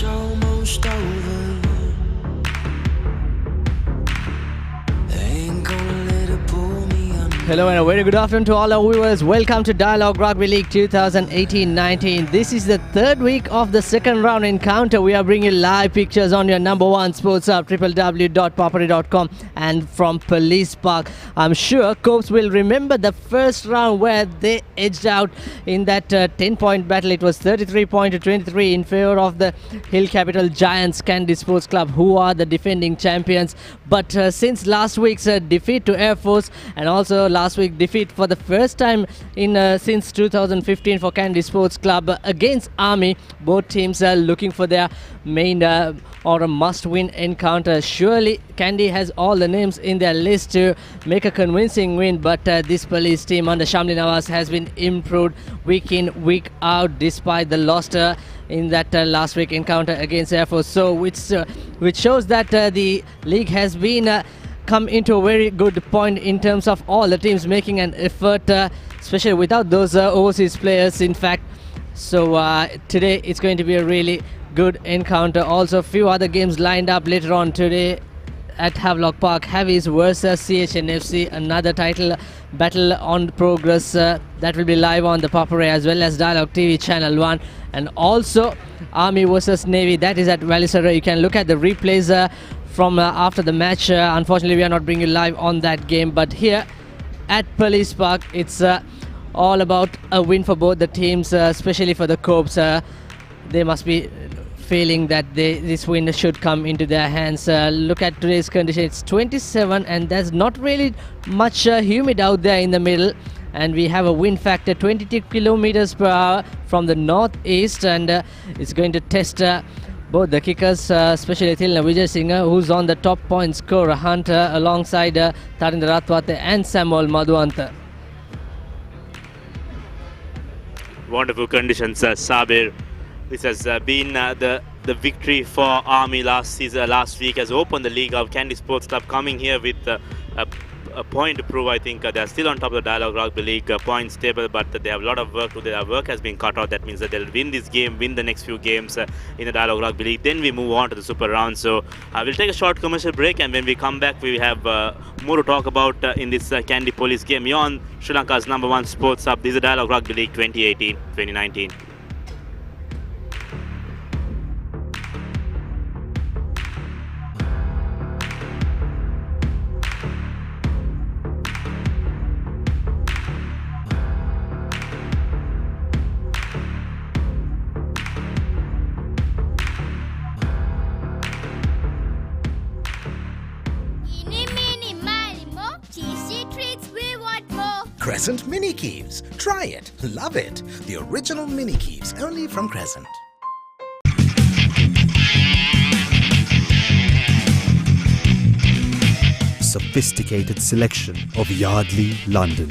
it's almost over. Ain't gonna let it pull me under. Hello and a very good afternoon to all our viewers. Welcome to Dialogue Rugby League 2018-19. This is the third week of the second round encounter. We are bringing live pictures on your number one sports app, www.papare.com, and from Police Park. I'm sure Copes will remember the first round where they edged out in that 10-point battle. It was 33-23 in favor of the Hill Capital Giants Kandy Sports Club, who are the defending champions. But since last week's defeat to Air Force, and also last week defeat for the first time in since 2015 for Kandy Sports Club against Army, both teams are looking for their main or a must-win encounter. Surely Kandy has all the names in their list to make a convincing win, but this police team under Shamli Nawaz has been improved week in, week out, despite the loss in that last week encounter against Air Force. So which shows that the league has been come into a very good point in terms of all the teams making an effort, especially without those overseas players, in fact. So today it's going to be a really good encounter. Also a few other games lined up later on today at Havelock Park. Havies versus CHNFC, another title battle on progress. That will be live on the ThePapare as well as Dialogue TV Channel 1. And also Army versus Navy, that is at Valisara. You can look at the replays from after the match. Unfortunately, we are not bringing you live on that game, but here at Police Park, it's all about a win for both the teams, especially for the Copes. They must be feeling that this win should come into their hands. Look at today's condition. It's 27 and there's not really much humid out there in the middle, and we have a wind factor 22 kilometers per hour from the northeast, and it's going to test both the kickers, especially Thilna Vijay Singh, who's on the top point scorer hunt alongside Tarindra Ratwate and Samuel Madhuanta. Wonderful conditions, Sabir. This has been the victory for Army last week, has opened the league of Kandy Sports Club, coming here with a point to prove. I think they are still on top of the Dialogue Rugby League points table, but they have a lot of work to do. Their work has been cut out. That means that they'll win this game, win the next few games in the Dialogue Rugby League. Then we move on to the Super Round. So we'll take a short commercial break, and when we come back, we have more to talk about in this Kandy Police game. You're on Sri Lanka's number one sports hub. This is the Dialogue Rugby League 2018-2019. Crescent Mini Keeves. Try it. Love it. The original Mini Keeves, only from Crescent. Sophisticated selection of Yardley, London.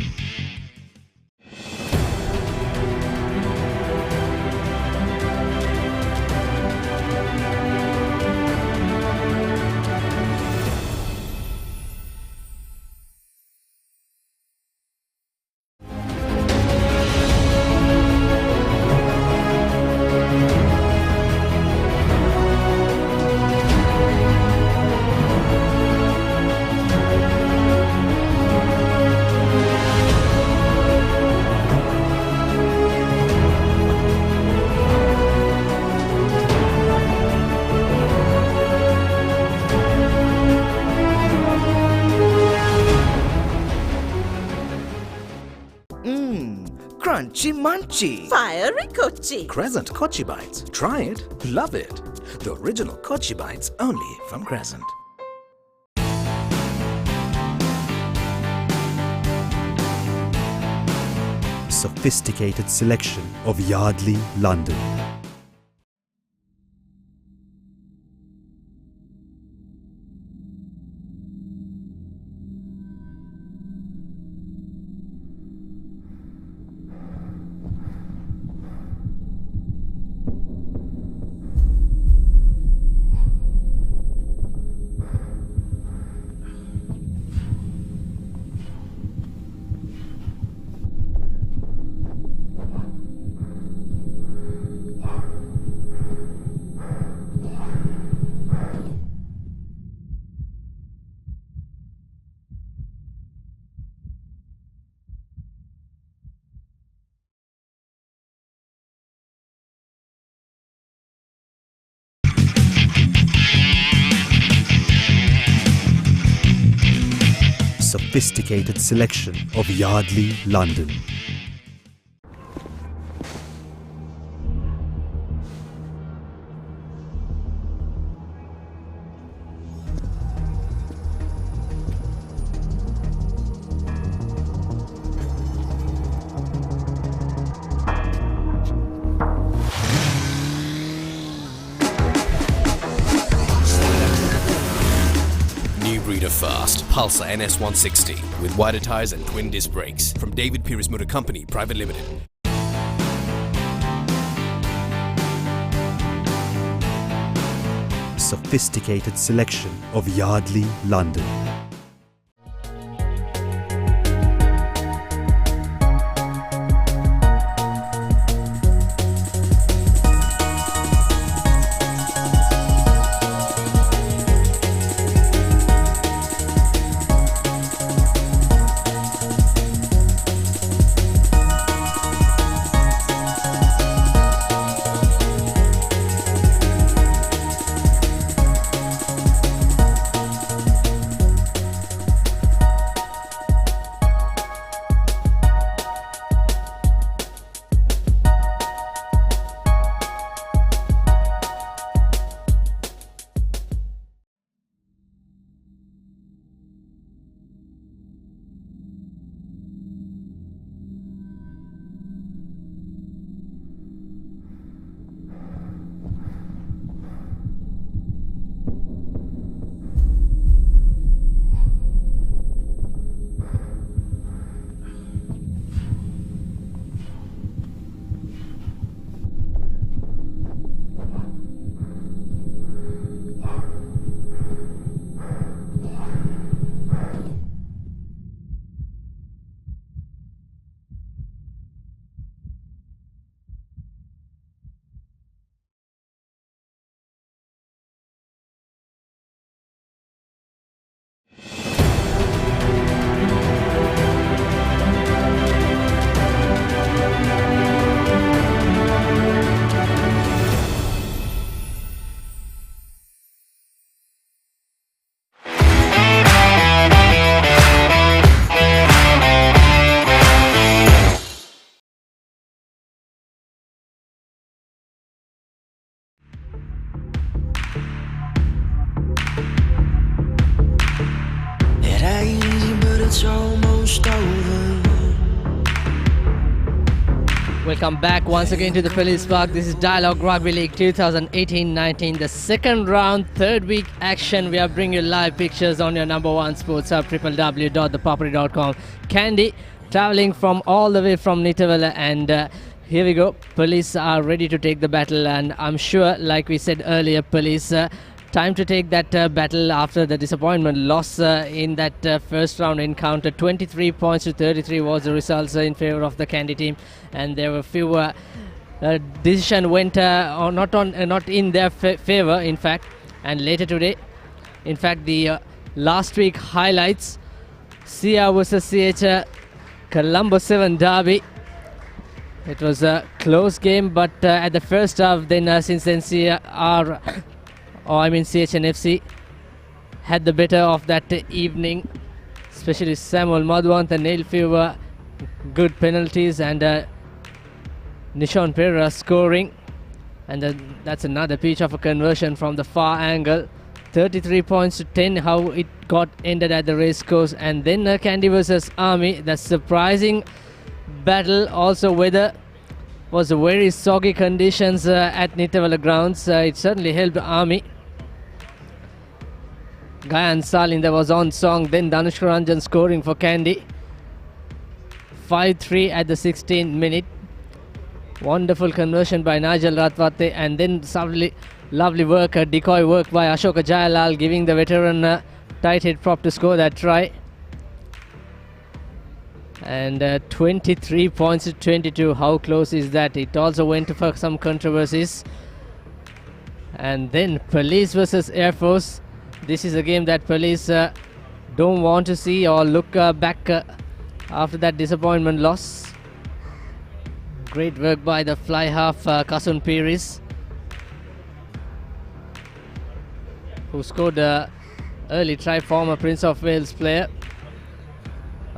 Crunchy Munchy. Fiery Kochi. Crescent Kochi Bites. Try it. Love it. The original Kochi Bites, only from Crescent. Sophisticated selection of Yardley, London. sophisticated selection of Yardley, London. New breeder fast, Pulsar NS160 with wider tyres and twin disc brakes from David Pierce Motor Company Private Limited. Sophisticated selection of Yardley, London. It ain't easy, but it's almost over. Welcome back once again to the Police Park. This is Dialogue Rugby League 2018-19, the second round, third week action. We are bringing you live pictures on your number one sports hub, www.thepapare.com. Kandy traveling from all the way from Nitavella, and here we go. Police are ready to take the battle, and I'm sure, like we said earlier, Police time to take that battle after the disappointment loss in that first round encounter. 23 points to 33 was the results in favor of the Kandy team, and there were few decision went not in their favor, in fact. And later today, in fact, the last week highlights: Sia versus CH Colombo 7 derby. It was a close game, but at the first half, then since then CHNFC had the better of that evening, especially Samuel Madhwant and Neil Fewer, good penalties, and Nishon Pereira scoring, and that's another pitch of a conversion from the far angle. 33 points to 10, how it got ended at the race course. And then Kandy versus Army, the surprising battle. Also, weather was very soggy conditions at Nitavella grounds. It certainly helped Army. Gayan Salinda was on song, then Danushka Ranjan scoring for Kandy. 5-3 at the 16th minute. Wonderful conversion by Nigel Ratwate, and then lovely work, decoy work by Ashoka Jayalal, giving the veteran tight head prop to score that try. And 23 points to 22, how close is that? It also went for some controversies. And then Police versus Air Force. This is a game that Police don't want to see or look back after that disappointment loss. Great work by the fly half Kasun Piris, who scored early try, former Prince of Wales player.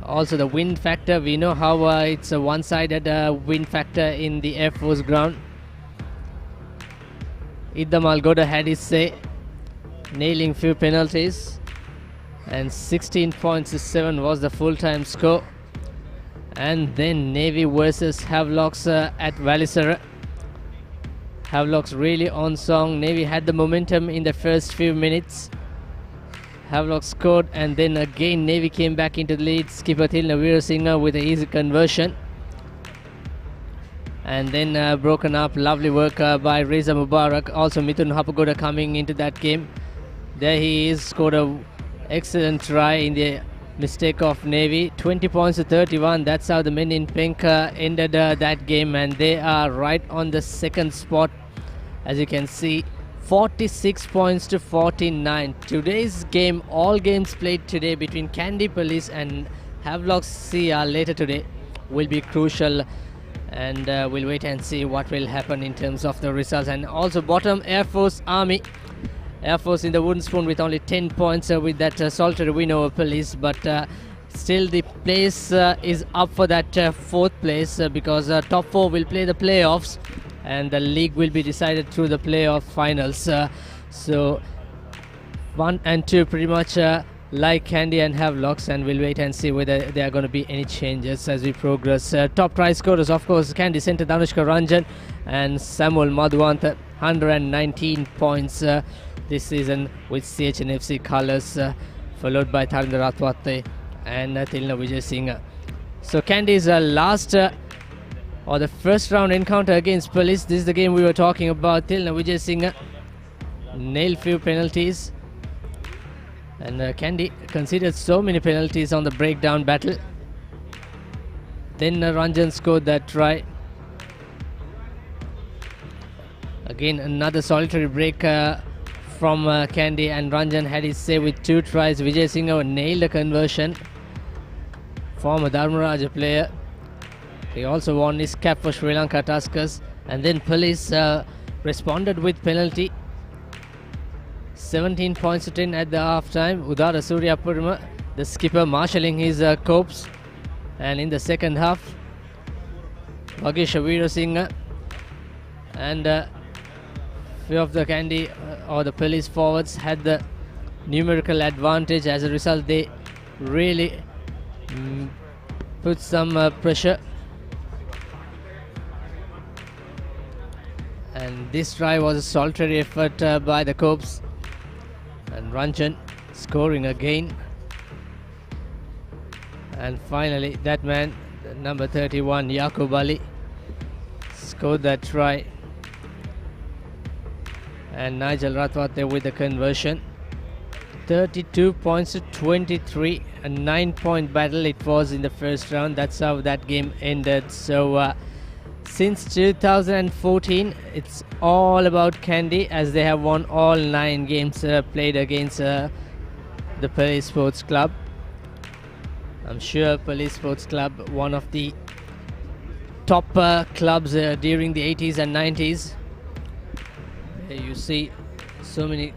Also the wind factor, we know how it's a one-sided wind factor in the Air Force ground. Idam Algoda had his say, nailing few penalties, and 16 points to 7 was the full-time score. And then Navy versus Havelocks at Valisara. Havelocks really on song. Navy had the momentum in the first few minutes. Havelock scored, and then again Navy came back into the lead. Skipper Thilna Veerasinghe with an easy conversion. And then broken up. Lovely work by Reza Mubarak. Also Mithun Hapagoda coming into that game. There he is, scored an excellent try in the mistake of Navy. 20 points to 31. That's how the men in pink ended that game, and they are right on the second spot. As you can see, 46 points to 49. Today's game, all games played today between Kandy Police and Havelock CR later today will be crucial, and we'll wait and see what will happen in terms of the results. And also bottom, Air Force Army. Air Force in the wooden spoon with only 10 points with that solitary win over Police, but still the place is up for that fourth place because top four will play the playoffs, and the league will be decided through the playoff finals. So 1 and 2 pretty much like Kandy and Havelocks, and we'll wait and see whether there are going to be any changes as we progress. Top try scorers, of course, Kandy center Danushka Ranjan and Samuel Madhuvantha, 119 points this season with CHNFC colours, followed by Tharindra Rathwate and Thilna Vijayasinghe. So Kandy's last or the first round encounter against Police. This is the game we were talking about. Thilna Vijayasinghe nailed few penalties, and Kandy conceded so many penalties on the breakdown battle. Then Ranjan scored that try. Again another solitary break from Kandy, and Ranjan had his say with 2 tries. Vijayasinghe nailed a conversion. Former Dharmaraja player. He also won his cap for Sri Lanka Tuskers. And then Police responded with penalty. 17 points to 10 at the half time. Udara Suryapurma, the skipper, marshalling his corps. And in the second half, Vagesh Veerasinghe and few of the Kandy or the Police forwards had the numerical advantage. As a result, they really put some pressure. And this try was a solitary effort by the Corps, and Ranjan scoring again. And finally that man, number 31, Yaqub Ali, scored that try, and Nigel Rathwate with the conversion. 32 points to 23, a 9-point battle it was in the first round. That's how that game ended. So since 2014, it's all about Kandy, as they have won all 9 games played against the Police Sports Club. I'm sure Police Sports Club, one of the top clubs during the 80s and 90s. Here you see so many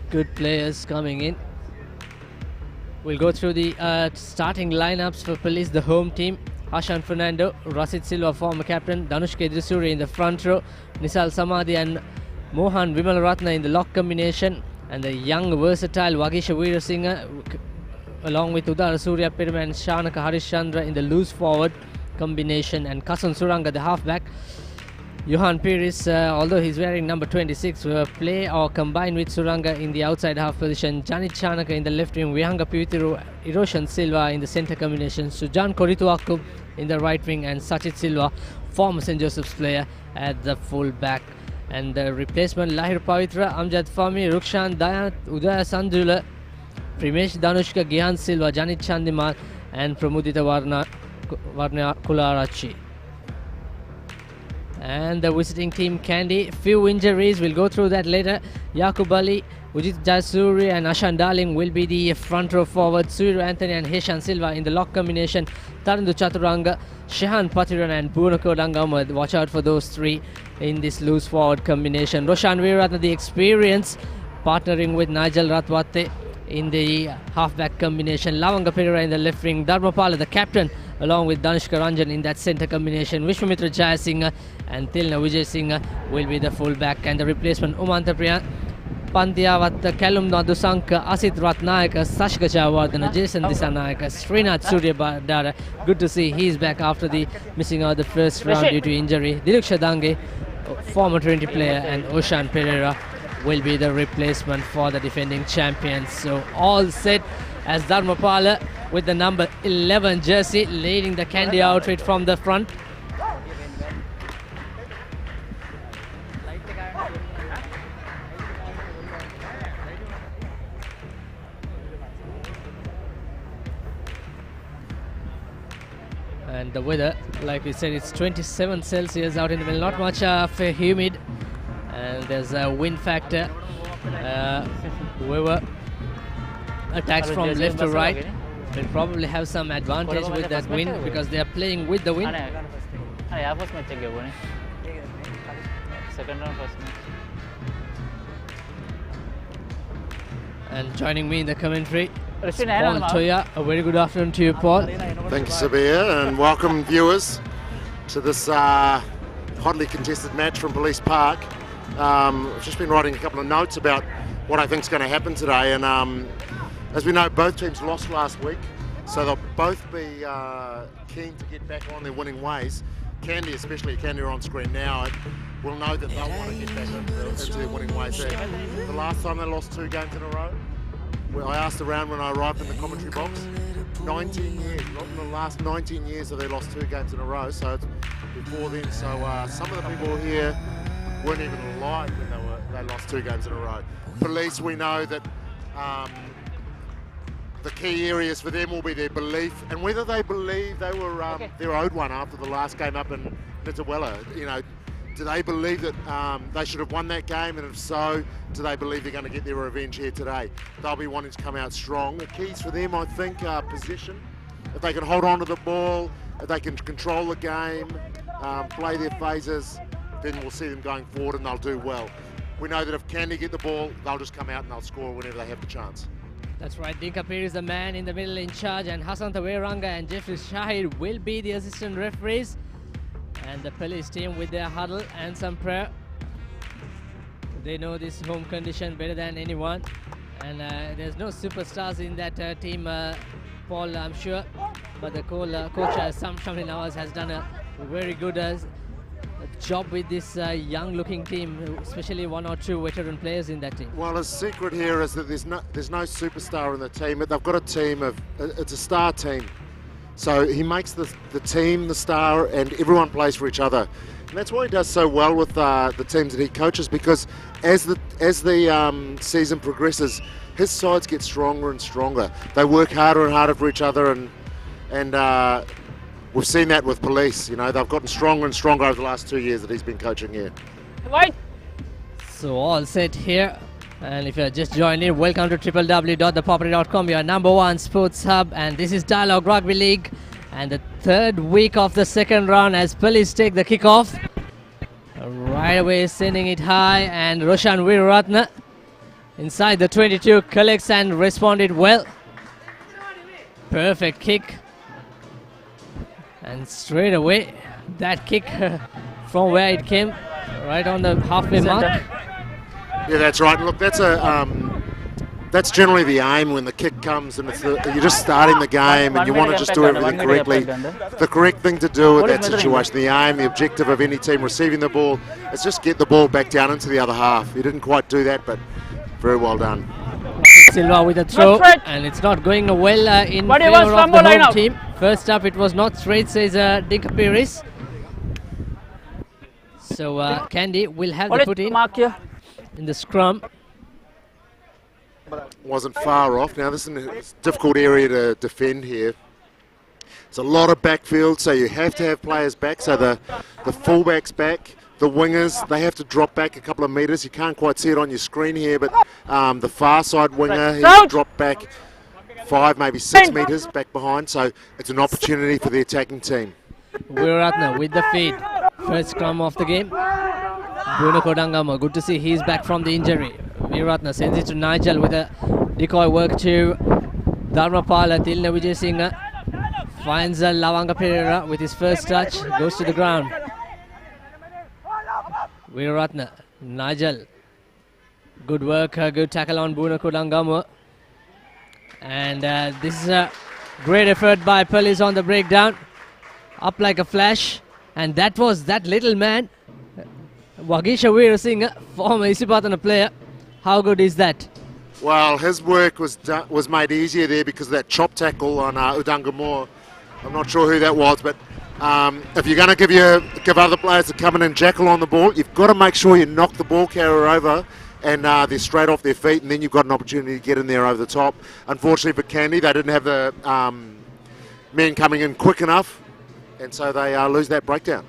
good players coming in. We'll go through the starting lineups for Police, the home team. Hashan Fernando, Rasid Silva, former captain, Danushka Idrisuri in the front row, Nisal Samadhi and Mohan Vimalaratna in the lock combination, and the young versatile Vagesh Veerasinghe along with Udara Surya Pirma and Shanaka Harishchandra in the loose forward combination, and Kasan Suranga the halfback. Johan Pires, although he's wearing number 26, will play or combine with Suranga in the outside half position. Janit Chanaka in the left wing, Vihanga Pivitiru, Eroshan Silva in the centre combination, Sujan Korituaku in the right wing, and Sachit Silva, former St. Joseph's player, at the full back. And the replacement, Lahir Pavitra, Amjad Fahmi, Rukshan Dayat, Udaya Sandula, Primesh Danushka, Gihan Silva, Janit Chandimal, and Pramudita Varna Kularachi. And the visiting team, Kandy, few injuries, we'll go through that later. Yaqub Ali, Ujit Jasuri and Ashan Darling will be the front row forward. Suriru Anthony and Heshan Silva in the lock combination. Tarandu Chaturanga, Shehan Patiran and Bunako Dangamad. Watch out for those three in this loose forward combination. Roshan Veeratna, the experience, partnering with Nigel Rathwate. in the halfback combination. Lavanga Perera in the left wing. Dharmapala, the captain, along with Danishka Ranjan in that centre combination. Vishwamitra Jayasinghe and Tilna Vijay Singh will be the full-back, and the replacement Umanta Pandyawat, Kalum Nadusanka, Asit Ratnayaka, Sashika Javardhana, Jason Disanayaka, Srinath Suryabadara. Good to see he's back after the missing out the first round due to injury. Diluk Shadange, former 20 player, and Oshan Pereira will be the replacement for the defending champions. So all set as Dharmapala with the number 11 jersey leading the Kandy outfit from the front. And the weather, like we said, it's 27 Celsius out in the middle, not much humid, and there's a wind factor. Whoever attacks from left to right will probably have some advantage with that wind because they are playing with the wind. And joining me in the commentary, Paul Toya. A very good afternoon to you, Paul. Thank you, Sabir, and welcome viewers to this hotly contested match from Police Park. I've just been writing a couple of notes about what I think is going to happen today, and as we know, both teams lost last week, so they'll both be keen to get back on their winning ways. Kandy, especially Kandy are on screen now, will know that they'll want to get back into their winning ways. The last time they lost 2 games in a row, I asked around when I arrived in the commentary box, 19 years, not in the last 19 years have they lost 2 games in a row, so it's before then. So some of the people here weren't even alive when they lost 2 games in a row. Police, we know that the key areas for them will be their belief, and whether they believe they were they're owed one after the last game up in Nitawela. You know, do they believe that they should have won that game, and if so, do they believe they're going to get their revenge here today? They'll be wanting to come out strong. The keys for them, I think, are position. If they can hold on to the ball, if they can control the game, play their phases, then we'll see them going forward and they'll do well. We know that if Kandy get the ball, they'll just come out and they'll score whenever they have the chance. That's right, DRL is the man in the middle in charge, and Hassan Taweranga and Jeffrey Shahid will be the assistant referees. And the police team with their huddle and some prayer. They know this home condition better than anyone. And there's no superstars in that team, Paul, I'm sure. But the coach, Sam Shamli Nawaz, has done a very good job with this young-looking team, especially 1 or 2 veteran players in that team. Well, the secret here is that there's no superstar in the team, but they've got a team of, it's a star team. So he makes the team the star, and everyone plays for each other. And that's why he does so well with the teams that he coaches, because as the season progresses, his sides get stronger and stronger. They work harder and harder for each other, and we've seen that with Police. You know, they've gotten stronger and stronger over the last 2 years that he's been coaching here. So all set here. And if you're just joining in, welcome to www.thepapare.com, your #1 sports hub, and this is Dialogue Rugby League, and the 3rd week of the 2nd round as Police take the kickoff. Right away sending it high, and Roshan Weeraratne inside the 22 collects and responded well. Perfect kick. And straight away, that kick from where it came, right on the halfway mark. Yeah, that's right. Look, that's generally the aim when the kick comes, and you're just starting the game and you want to just do everything correctly. The correct thing to do in that situation, the aim, the objective of any team receiving the ball, is just get the ball back down into the other half. He didn't quite do that, but very well done. Silva with a throw, and it's not going well in favor of the home team. First up, it was not straight, says DRL. So Kandy will have the put in the scrum. Wasn't far off. Now this is a difficult area to defend here. It's a lot of backfield, so you have to have players back. So the fullbacks back, the wingers, they have to drop back a couple of metres. You can't quite see it on your screen here, but the far side winger, he's dropped back 5, maybe 6 metres back behind. So it's an opportunity for the attacking team. Weeraratne with the feed. First scrum of the game. Bruno Kodangama, good to see he's back from the injury. Weeraratne sends it to Nigel with a Decoy work to Dharmapala. Tilna Vijay Singh finds Lavanga Pereira with his first touch. Goes to the ground. Veeratna. Nigel. Good work. Good tackle on Buna Kudangamu. And this is a great effort by Police on the breakdown. Up like a flash. And that was that little man. Wagisha Veer Singh, former Isipatana player. How good is that? Well, his work was made easier there because of that chop tackle on Udangamore. I'm not sure who that was, but if you're going to give other players to come in and jackal on the ball, you've got to make sure you knock the ball carrier over and they're straight off their feet, and then you've got an opportunity to get in there over the top. Unfortunately for Kandy, they didn't have the men coming in quick enough, and so they lose that breakdown.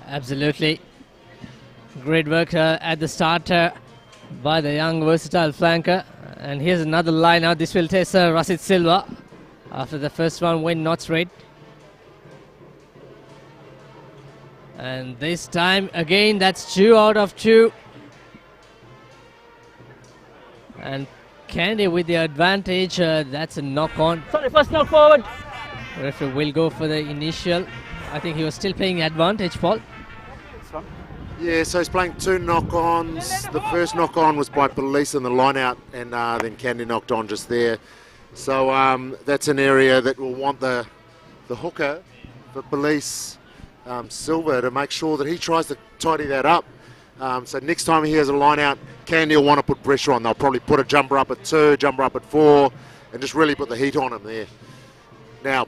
Absolutely. Great work at the start by the young versatile flanker. And here's another line out. This will test Rasid Silva after the first one went not straight. And this time again, that's 2 out of 2. And Kandy with the advantage. That's a knock on. Sorry, first knock forward. Referee will go for the initial. I think he was still playing advantage, Paul. Yeah, so he's playing 2 knock-ons. The first knock-on was by Police in the line-out, and then Kandy knocked on just there. So that's an area that will want the hooker for Police, Silva, to make sure that he tries to tidy that up. So next time he has a line-out, Kandy will want to put pressure on. They'll probably put a jumper up at 2, jumper up at 4, and just really put the heat on him there. Now,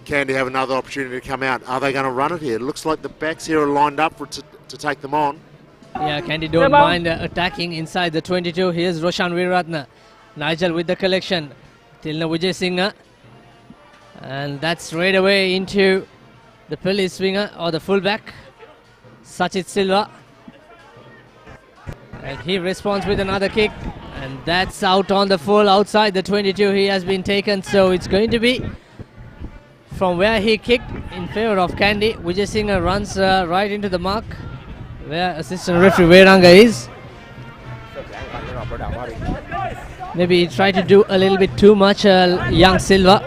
Kandy have another opportunity to come out. Are they going to run it here? It looks like the backs here are lined up to take them on. Yeah, Kandy don't mind attacking inside the 22. Here's Roshan Veeratna. Nigel with the collection. Tilna Vijay Singh. And that's straight away into the Police swinger or the fullback, Sachit Silva. And he responds with another kick. And that's out on the full outside the 22. He has been taken. So it's going to be from where he kicked in favor of Kandy. Vijay Singh runs right into the mark where assistant referee Veranga is. Maybe he tried to do a little bit too much, young Silva.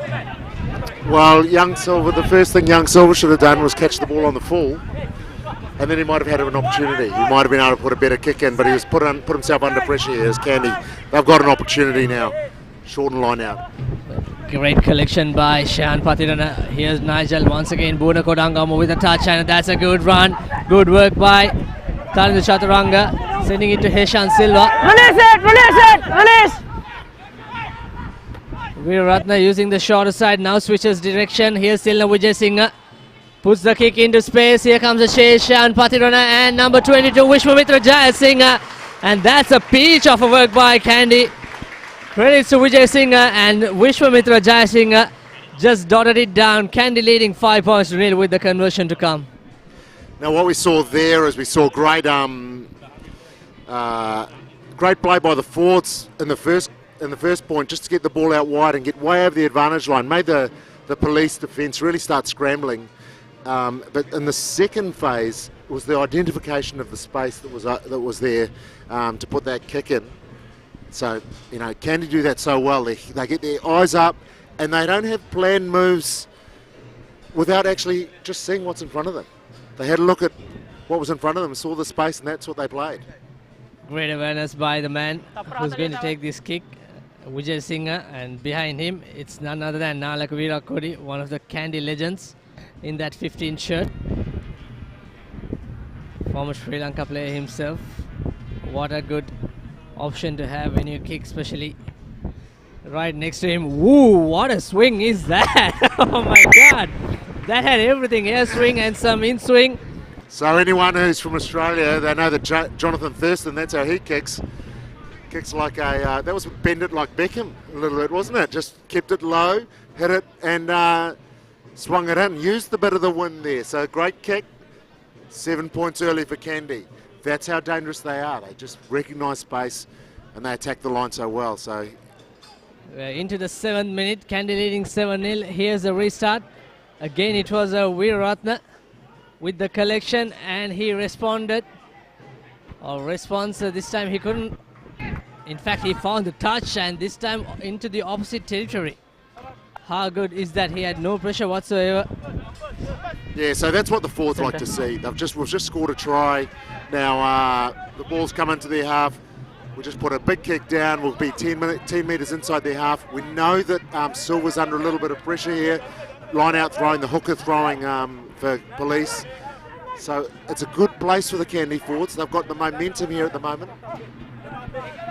Well, young Silva, the first thing young Silva should have done was catch the ball on the full, and then he might have had an opportunity. He might have been able to put a better kick in, but he was put himself under pressure here as Kandy. They've got an opportunity now. Shorten line out. Great collection by Shan Patirana. Here's Nigel once again. Buna Kodangamo with a touch, and that's a good run. Good work by Talindu Chaturanga, sending it to Heshan Silva. Release! Veeratna using the shorter side, now switches direction. Here's Tilna Vijay Singh. Puts the kick into space. Here comes the Shan Patirana and number 22 Vishwamitra Jaya Singh. And that's a peach of a work by Kandy. Credits to Vijay Singh and Vishwamitra Jaya Singh just dotted it down. Kandy leading 5 points to nil with the conversion to come. Now what we saw there is we saw great great play by the forwards in the first point, just to get the ball out wide and get way over the advantage line. Made the Police defence really start scrambling. But in the second phase was the identification of the space that was there to put that kick in. So, you know, Kandy do that so well. They get their eyes up and they don't have planned moves without actually just seeing what's in front of them. They had a look at what was in front of them, saw the space, and that's what they played. Great awareness by the man who's going to take this kick, Vijay Singh, and behind him it's none other than Nalak Veerakodi, one of the Kandy legends in that 15 shirt. Former Sri Lanka player himself. What a good option to have when you kick, especially right next to him. Woo, what a swing is that? Oh my God, that had everything, air swing and some in swing. So anyone who's from Australia, they know that Jonathan Thurston, that's how he kicks. Kicks like that was bend it like Beckham a little bit, wasn't it? Just kept it low, hit it and swung it in. Used the bit of the wind there. So great kick, 7 points early for Kandy. That's how dangerous they are. They just recognise space and they attack the line so well. So we're into the 7th minute, Kandy leading 7-0. Here's a restart. Again, it was a Veeratna with the collection and he responded. Or response, this time he couldn't In fact, he found the touch and this time into the opposite territory. How good is that? He had no pressure whatsoever. Yeah, so that's what the forwards like to see. We've just scored a try. Now the ball's come into their half. We just put a big kick down. We'll be 10 metres inside their half. We know that Silver's under a little bit of pressure here. Line out throwing, the hooker throwing for Police. So it's a good place for the Kandy forwards. They've got the momentum here at the moment.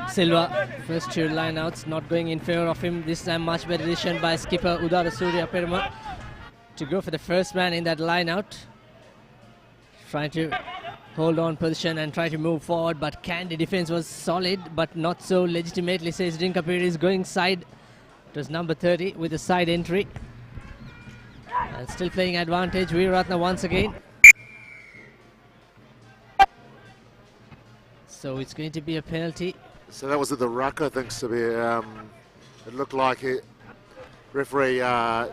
Silva, first two lineouts not going in favour of him. This time much better decision by skipper Udara Surya Peruma to go for the first man in that lineout. Trying to hold on position and try to move forward, but Kandy defence was solid but not so legitimately, says DRL is going side. It was number 30 with a side entry. And still playing advantage, Veeratna once again. So it's going to be a penalty. So that was at the ruck, I think, Sabir. It looked like it. Referee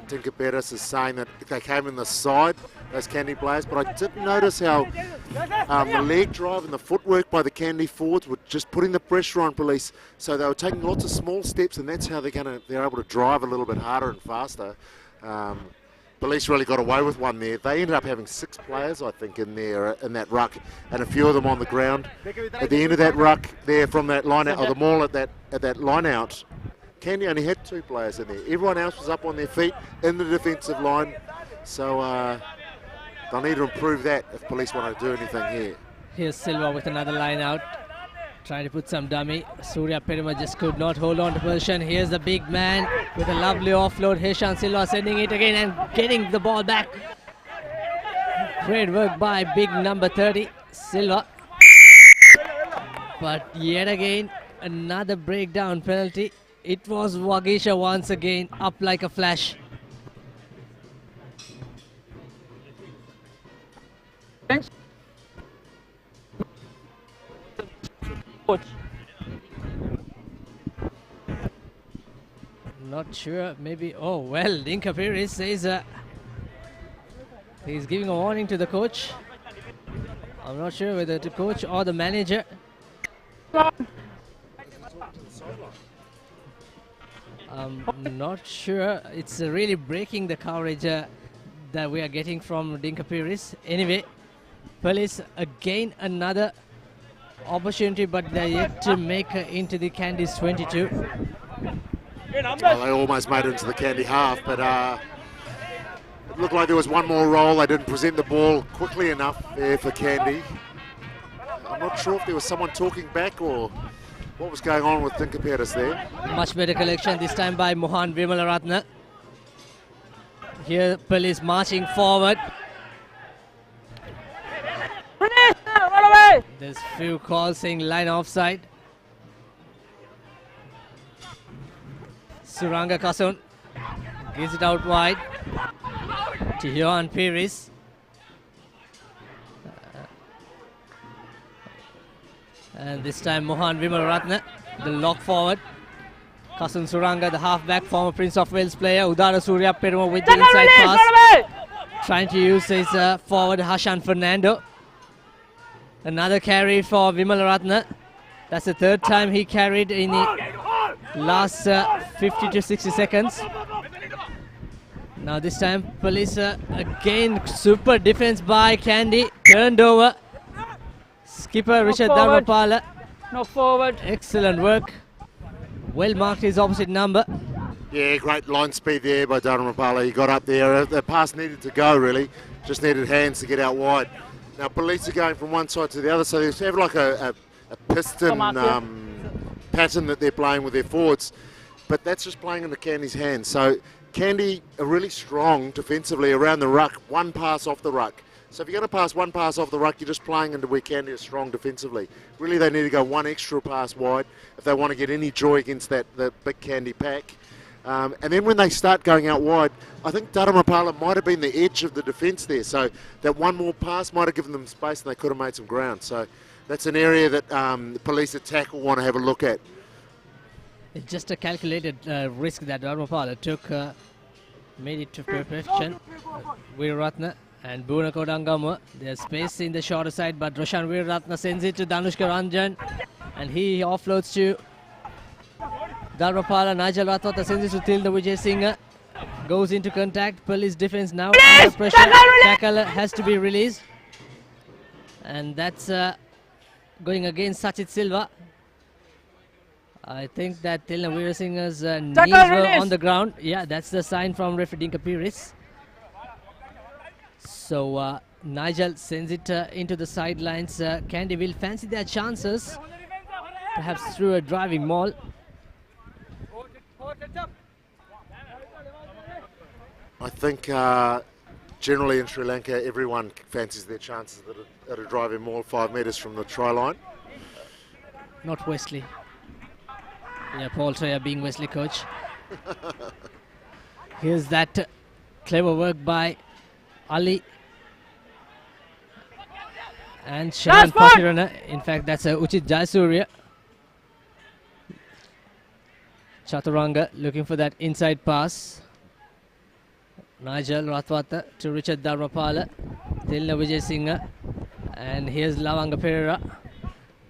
Tinker Pettis is saying that they came in the side, those Kandy players, but I did notice how the leg drive and the footwork by the Kandy forwards were just putting the pressure on Police. So they were taking lots of small steps, and that's how they're able to drive a little bit harder and faster. Police really got away with one there. They ended up having 6 players, I think, in there in that ruck, and a few of them on the ground. At the end of that ruck, there from that line out, or the maul at that line out, Kandy only had 2 players in there. Everyone else was up on their feet in the defensive line. So they'll need to improve that if Police want to do anything here. Here's Silva with another line out, trying to put some dummy. Surya Peruma just could not hold on to position. Here's the big man with a lovely offload. Heshan Silva sending it again and getting the ball back. Great work by big number 30, Silva. But yet again, another breakdown penalty. It was Wagisha once again, up like a flash. Not sure, maybe. Oh well, DRL says he's giving a warning to the coach. I'm not sure whether the coach or the manager. I'm not sure. It's really breaking the coverage that we are getting from DRL. Anyway, Police again another opportunity, but they're yet to make into the Kandy's 22. Well, they almost made it into the Kandy half, but it looked like there was one more roll. They didn't present the ball quickly enough there for Kandy. I'm not sure if there was someone talking back or what was going on with Tinker Pettis there. Much better collection this time by Mohan Vimalaratna. Here Police marching forward. There's few calls saying line offside. Suranga Kasun gives it out wide to Johan Pires. And this time Mohan Vimalaratna, the lock forward. Kasun Suranga, the halfback, former Prince of Wales player. Udara Surya Peruma with the inside pass. Trying to use his forward Hashan Fernando. Another carry for Vimalaratna. That's the 3rd time he carried in the last 50 to 60 seconds. Now this time Police again, super defense by Kandy. Turned over. Skipper Richard Dharmapala. Knock forward. Excellent work. Well marked his opposite number. Yeah, great line speed there by Dharmapala. He got up there. The pass needed to go, really. Just needed hands to get out wide. Now Police are going from one side to the other, so they have like a piston pattern that they're playing with their forwards, but that's just playing into Kandy's hands. So Kandy are really strong defensively around the ruck, one pass off the ruck. So if you're going to pass one pass off the ruck, you're just playing into where Kandy is strong defensively. Really, they need to go one extra pass wide if they want to get any joy against the big Kandy pack. And then when they start going out wide, I think Dharmapala might have been the edge of the defence there. So that one more pass might have given them space and they could have made some ground. So that's an area that the Police attack will want to have a look at. It's just a calculated risk that Dharmapala took, made it to perfection. Veeratna and Buna Kodangama, there's space in the shorter side, but Roshan Veeratna sends it to Danushka Ranjan, and he offloads to Dharmapala, Nigel Rathwata sends it to Tilda Vijay Singh. Goes into contact. Police defense now under pressure. Tackle has to be released. And that's going against Sachit Silva. I think that Tilda Vijay Singh's knees were on the ground. Yeah, that's the sign from referee Dinka Piris. So Nigel sends it into the sidelines. Kandy will fancy their chances. Perhaps through a driving maul. I think generally in Sri Lanka, everyone fancies their chances at a driving maul 5 metres from the try line. Not Wesley. Yeah, Paul Troyer being Wesley coach. Here's that clever work by Ali and Sharon Patirana. In fact, that's Uchit Jayasuriya. Chaturanga looking for that inside pass. Nigel Rathwata to Richard Dharmapala. Tilna Vijay Singh. And here's Lavanga Pereira.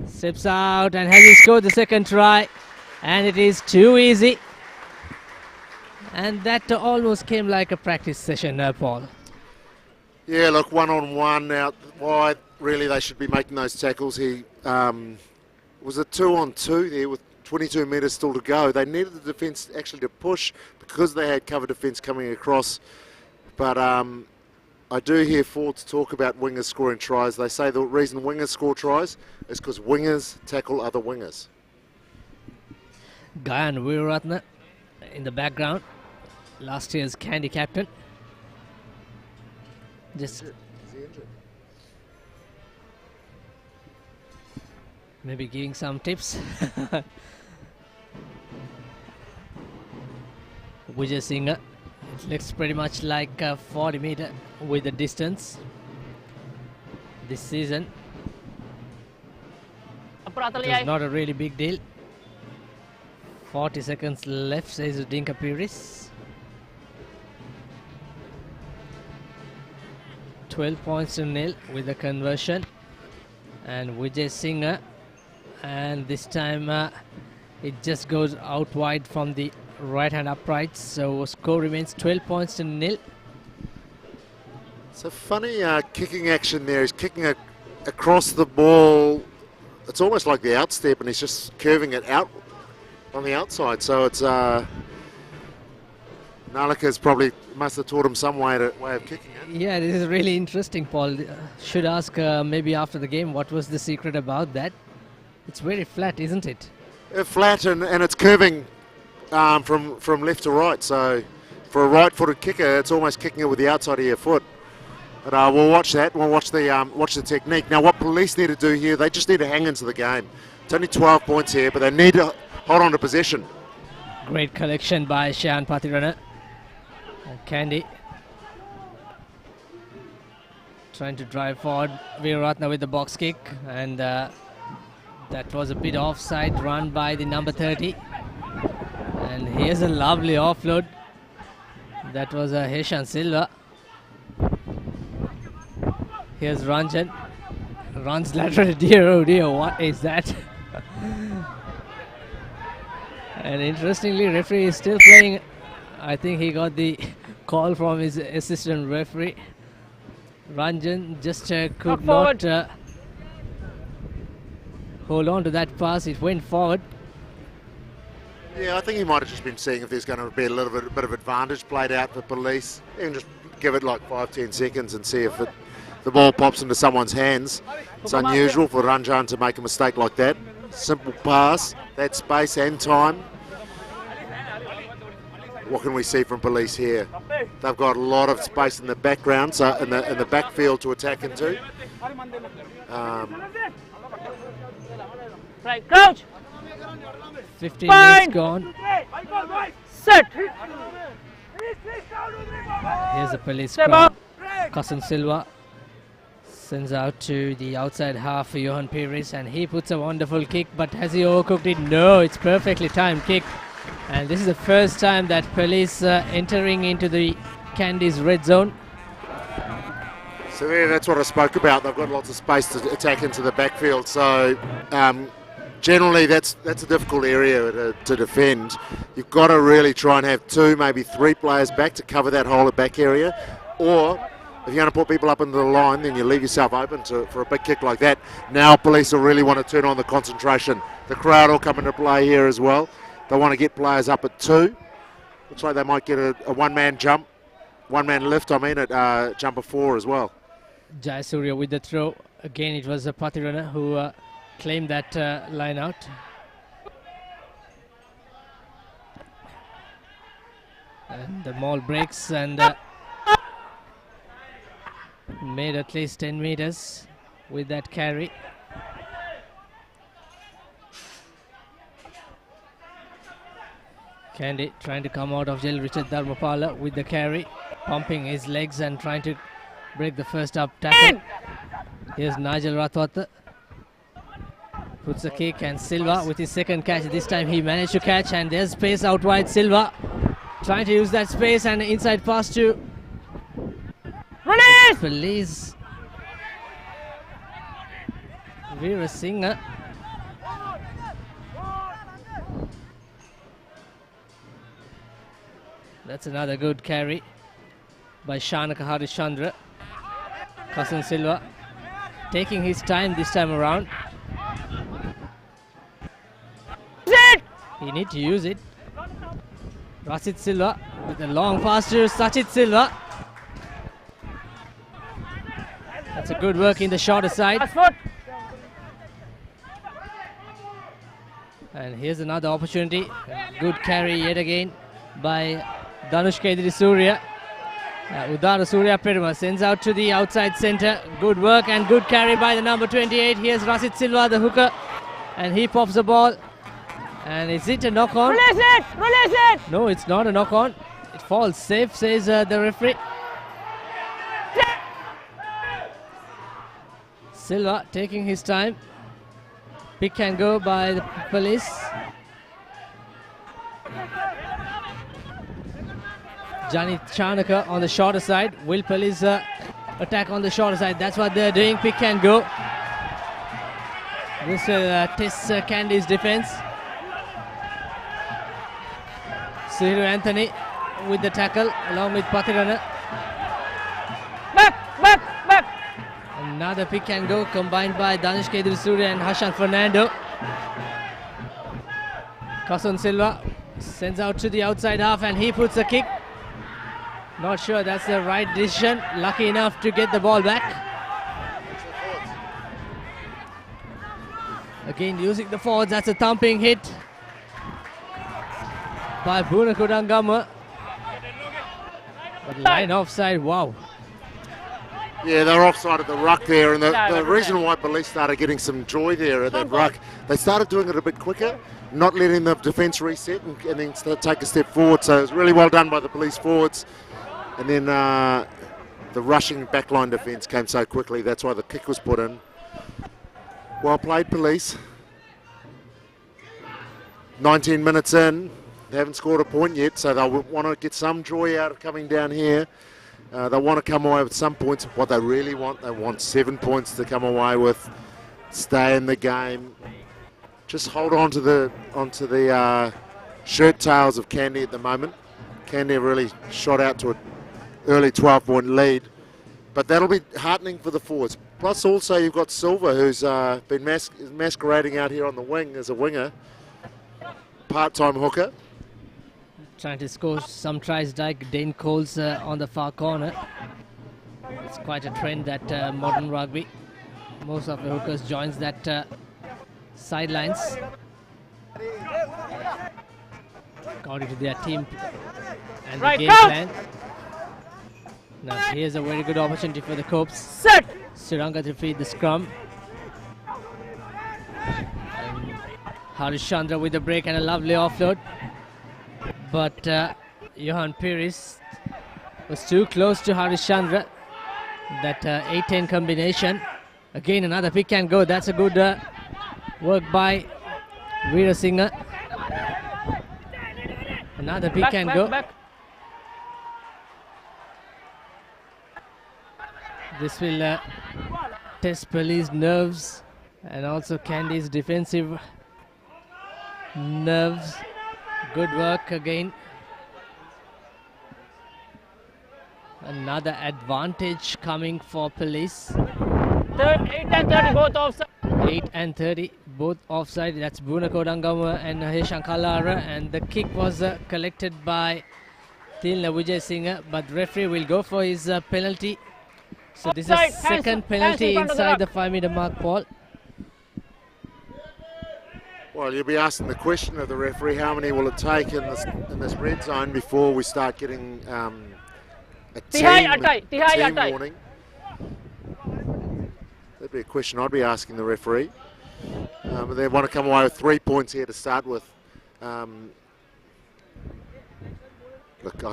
Steps out and has he scored the second try. And it is too easy. And that almost came like a practice session, Paul. Yeah, look, 1-on-1 out wide. Really, they should be making those tackles. He was a 2-on-2 there with 22 metres still to go. They needed the defence actually to push because they had cover defence coming across. But I do hear forwards talk about wingers scoring tries. They say the reason wingers score tries is because wingers tackle other wingers. Gayan Veeratna in the background. Last year's Kandy captain. Just maybe giving some tips. Vijay Singh, it looks pretty much like a 40 meter with the distance this season. It's not a really big deal. 40 seconds left, says Dinka Piris. 12 points to nil with the conversion. And Vijay Singh, and this time it just goes out wide from the right hand upright, so score remains 12 points to nil. It's a funny kicking action there. He's kicking across the ball. It's almost like the outstep, and he's just curving it out on the outside. So it's Nalika's probably must have taught him some way of kicking it. Yeah, this is really interesting, Paul. Should ask maybe after the game what was the secret about that. It's very flat, isn't it? Flat, and it's curving from left to right. So for a right-footed kicker, it's almost kicking it with the outside of your foot. But we'll watch that. We'll watch the technique. Now, what police need to do here, they just need to hang into the game. It's only 12 points here, but they need to hold on to possession. Great collection by Shayan Patirana. Kandy trying to drive forward. Veeratna with the box kick, and that was a bit offside run by the number 30. And here's a lovely offload. That was a Heshan Silva. Here's Ranjan. Runs lateral. Dear, oh dear, what is that? And interestingly, referee is still playing. I think he got the call from his assistant referee. Ranjan just could not hold on to that pass. It went forward. Yeah, I think he might have just been seeing if there's going to be a little bit of advantage played out for police. And just give it like 5-10 seconds and see if the ball pops into someone's hands. It's unusual for Ranjan to make a mistake like that. Simple pass, that space and time. What can we see from police here? They've got a lot of space in the background, so in the backfield to attack into. Right, crouch. 15 minutes gone. Set. Here's the police crowd. Kasan Silva sends out to the outside half for Johan Pires, and he puts a wonderful kick, but has he overcooked it? No, it's perfectly timed kick. And this is the first time that police entering into the Kandy's red zone. So yeah, that's what I spoke about. They've got lots of space to attack into the backfield. So generally that's a difficult area to defend. You've got to really try and have 2, maybe 3 players back to cover that whole back area, or if you're going to put people up into the line, then you leave yourself open for a big kick like that. Now police will really want to turn on the concentration. The crowd will come into play here as well. They want to get players up at 2. Looks like they might get a one-man jump, one-man lift, at jumper 4 as well. Jayasuriya with the throw. Again, it was Pathirana who claimed that line out. And the maul breaks and made at least 10 meters with that carry. Kandy trying to come out of jail. Richard Dharmapala with the carry, pumping his legs and trying to break the first up tackle. Here's Nigel Rathwata. Puts a kick, and Silva with his second catch. This time he managed to catch, and there's space out wide. Silva trying to use that space, and inside pass to Police. Veera Singh. That's another good carry by Shanaka Harishchandra. Kasan Silva taking his time this time around. He need to use it. Rasit Silva with a long pass to Sachit Silva. That's a good work in the shorter side. And here's another opportunity. Good carry yet again by Dhanush Kedri Surya. Udara Surya Peruma sends out to the outside centre. Good work and good carry by the number 28. Here's Rasit Silva, the hooker, and he pops the ball. And is it a knock on? Release it! Release it! No, it's not a knock on. It falls safe, says the referee. Silva taking his time. Pick and go by the police. Johnny Chanaka on the shorter side. Will police attack on the shorter side? That's what they're doing. Pick and go. This will test Kandy's defense. Siru Anthony with the tackle along with Pathirana. Back! Another pick and go combined by Dhanush Kedri Surya and Hashan Fernando. Kasan Silva sends out to the outside half and he puts a kick. Not sure that's the right decision. Lucky enough to get the ball back. Again using the forwards. That's a thumping hit by Buna Kudangama. But line offside, wow. Yeah, they're offside at the ruck there, and the reason why police started getting some joy there at that ruck, they started doing it a bit quicker, not letting the defence reset and then take a step forward. So it was really well done by the police forwards. And then the rushing backline defence came so quickly, that's why the kick was put in. Well played, police. 19 minutes in, they haven't scored a point yet, so they'll want to get some joy out of coming down here. They want to come away with some points. What they really want, they want 7 points to come away with, stay in the game. Just hold on to the shirt tails of Kandy at the moment. Kandy really shot out to an early 12-point lead, but that'll be heartening for the forwards. Plus also you've got Silva, who's been masquerading out here on the wing as a winger, part-time hooker. Trying to score some tries like Dane Coles on the far corner. It's quite a trend that modern rugby. Most of the hookers joins that sidelines. According to their team and the game plan. Now here's a very good opportunity for the Copes. Set! Sriranga to feed the scrum. And Harishchandra with the break and a lovely offload. But Johan Pires was too close to Harishchandra. That 8-10 combination. Again another pick and go. That's a good work by Veera Singh. Another pick and go. This will test police nerves and also Kandy's defensive nerves. Good work again. Another advantage coming for Police. 8 and 30 both offside. 8 and 30 both offside. That's Buna Kodangama and Heshankalara, and the kick was collected by Tilna Vijay Singh, but referee will go for his penalty. So this Offside. is second Hands penalty in front of the inside the ruck. 5-meter mark, Paul. Well, you'll be asking the question of the referee, how many will it take in this red zone before we start getting a team warning? That'd be a question I'd be asking the referee. But they want to come away with 3 points here to start with. Look,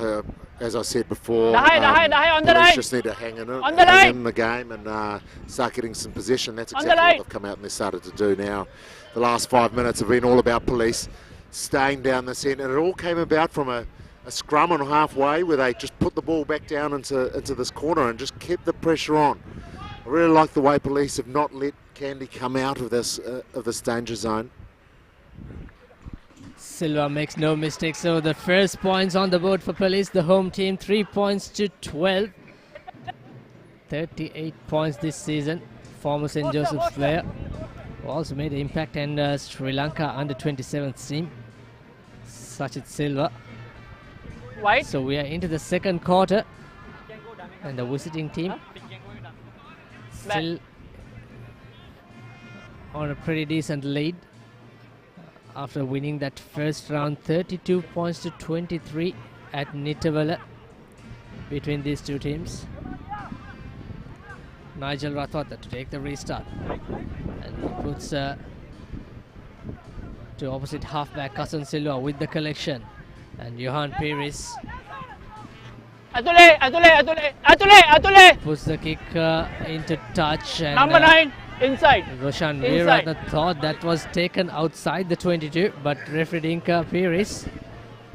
as I said before, The high on the police right. just need to hang in the game and start getting some possession. That's On the exactly right. what they've come out and they started to do now. The last 5 minutes have been all about Police staying down the centre, and it all came about from a scrum on halfway where they just put the ball back down into this corner and just kept the pressure on. I really like the way Police have not let Kandy come out of this danger zone. Silva makes no mistake, so the first points on the board for Police, the home team, 3 points to 12. 38 points this season. Former St. Joseph's player also made an impact, and Sri Lanka under 27th team, Sachit Silva. White. So we are into the second quarter, and the visiting team still on a pretty decent lead after winning that first round, 32 points to 23 at Nitavala between these two teams. Nigel Rathwata to take the restart, and he puts to opposite halfback Kasan Silva with the collection, and Johan Pires Atule. puts the kick into touch, and Number 9 inside. Roshan Inside. Veeratna thought that was taken outside the 22, but referee Dinka Pires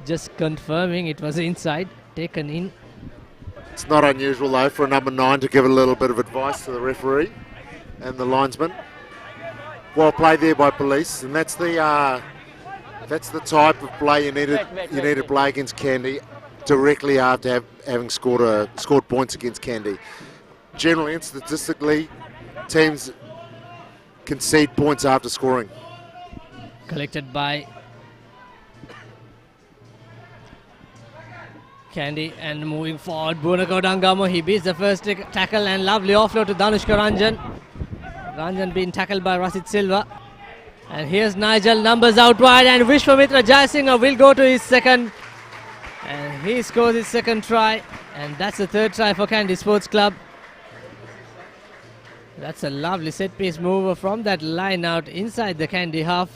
just confirming it was inside, taken in. It's not unusual though for a number 9 to give a little bit of advice to the referee and the linesman. Well played there by Police, and that's the type of play you need to play against Kandy directly after having scored points against Kandy. Generally and statistically, teams concede points after scoring. Collected by Kandy, and moving forward, Bunako Dangamo, he beats the first tackle, and lovely offload to Danushka Ranjan. Ranjan being tackled by Rasid Silva. And here's Nigel, numbers out wide, and Vishwamitra Jayasinghe will go to his second. And he scores his second try, and that's the third try for Kandy Sports Club. That's a lovely set-piece move from that line out inside the Kandy half.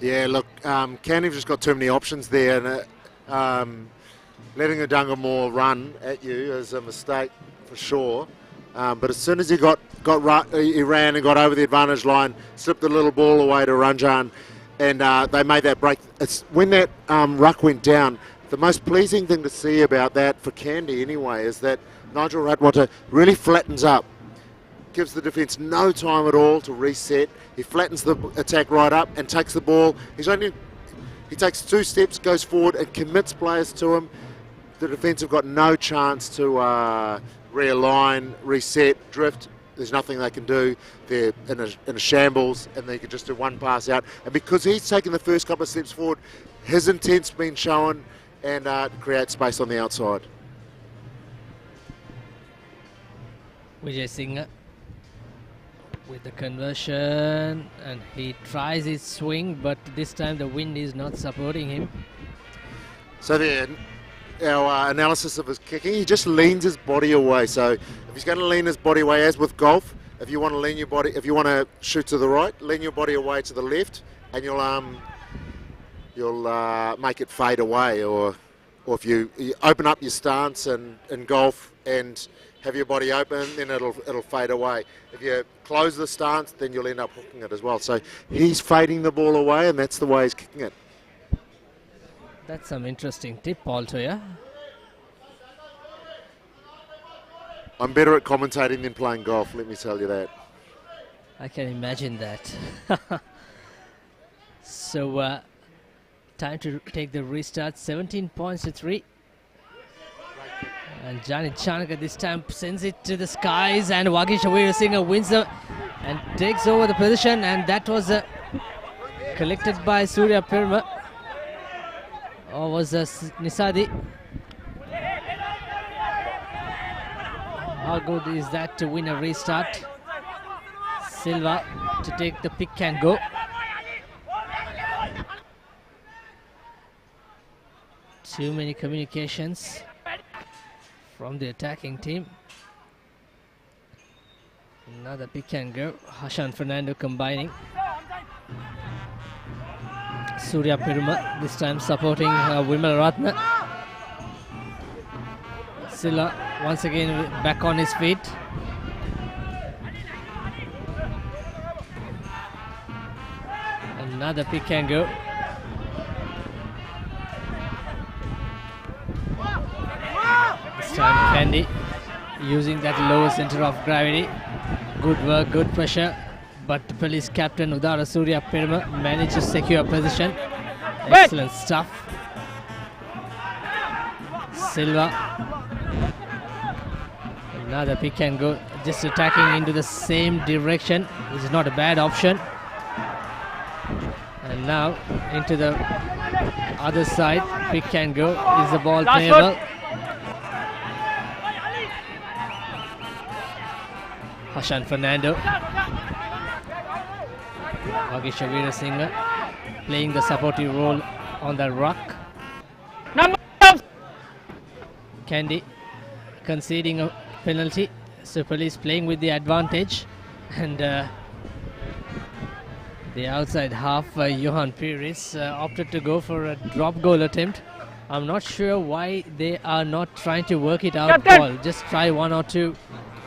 Yeah, look, Kandy've just got too many options there, and letting a Dungamore run at you is a mistake for sure. But as soon as he he ran and got over the advantage line, slipped the little ball away to Ranjan, and they made that break. It's when that ruck went down, the most pleasing thing to see about that for Kandy anyway is that Nigel Ratwater really flattens up, gives the defence no time at all to reset. He flattens the attack right up and takes the ball. He takes 2 steps, goes forward and commits players to him. The defence have got no chance to realign, reset, drift. There's nothing they can do. They're in a shambles, and they can just do one pass out. And because he's taken the first couple of steps forward, his intent's been shown, and create space on the outside. Vijay Singh with the conversion, and he tries his swing, but this time the wind is not supporting him. So there, our analysis of his kicking, he just leans his body away. So if he's going to lean his body away, as with golf, if you want to lean your body, if you want to shoot to the right, lean your body away to the left, and you'll make it fade away. Or if you open up your stance in golf and have your body open, then it'll fade away. If you close the stance, then you'll end up hooking it as well. So he's fading the ball away, and that's the way he's kicking it. That's some interesting tip, Paul Toya. I'm better at commentating than playing golf, let me tell you that. I can imagine that. So time to take the restart. 17 points to 3. And Johnny Chanaka this time sends it to the skies, and Wagish Weerasinghe wins the and takes over the position, and that was collected by Surya Pirma. Or was Nisadi? How good is that to win a restart? Silva to take the pick and go. Too many communications from the attacking team. Another pick and go. Hashan Fernando combining. Surya Pirma this time supporting Vimal Ratna. Silla once again back on his feet. Another pick and go. This time Kandy using that lower center of gravity. Good work, good pressure. But the police captain Udara Surya Pirma managed to secure position. Excellent stuff. Silva. Another pick and go. Just attacking into the same direction, which is not a bad option. And now into the other side. Pick and go. Is the ball playable? Hashan Fernando. Wagish Weerasinghe playing the supportive role on the ruck. Kandy conceding a penalty, so police playing with the advantage, and the outside half Johan Pires opted to go for a drop goal attempt. I'm not sure why they are not trying to work it out. Ball. Just try one or two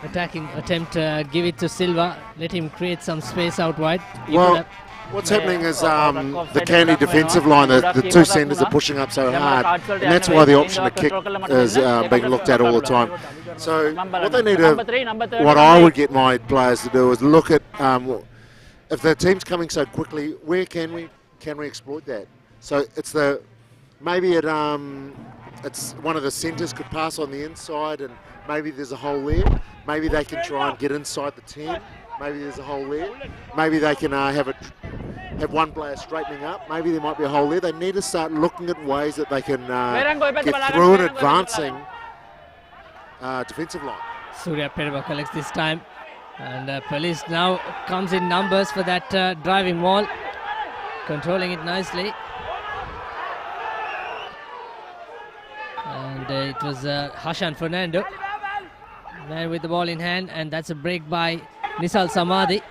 attacking attempt, give it to Silva, let him create some space out wide. Well, what's happening is the Kandy defensive line, the two centres are pushing up so hard, and that's why the option to kick is being looked at all the time. So what they need to, what I would get my players to do is look at if the team's coming so quickly, where can we exploit that? So it's maybe it's one of the centres could pass on the inside, and maybe there's a hole there. Maybe they can try and get inside the 10. Maybe there's a hole there. Maybe they can have one player straightening up. Maybe there might be a hole there. They need to start looking at ways that they can get through an advancing defensive line. Surya Pirma collects this time, and police now comes in numbers for that driving wall, controlling it nicely. And it was Hashan Fernando, man with the ball in hand, and that's a break by Nisal Samadhi.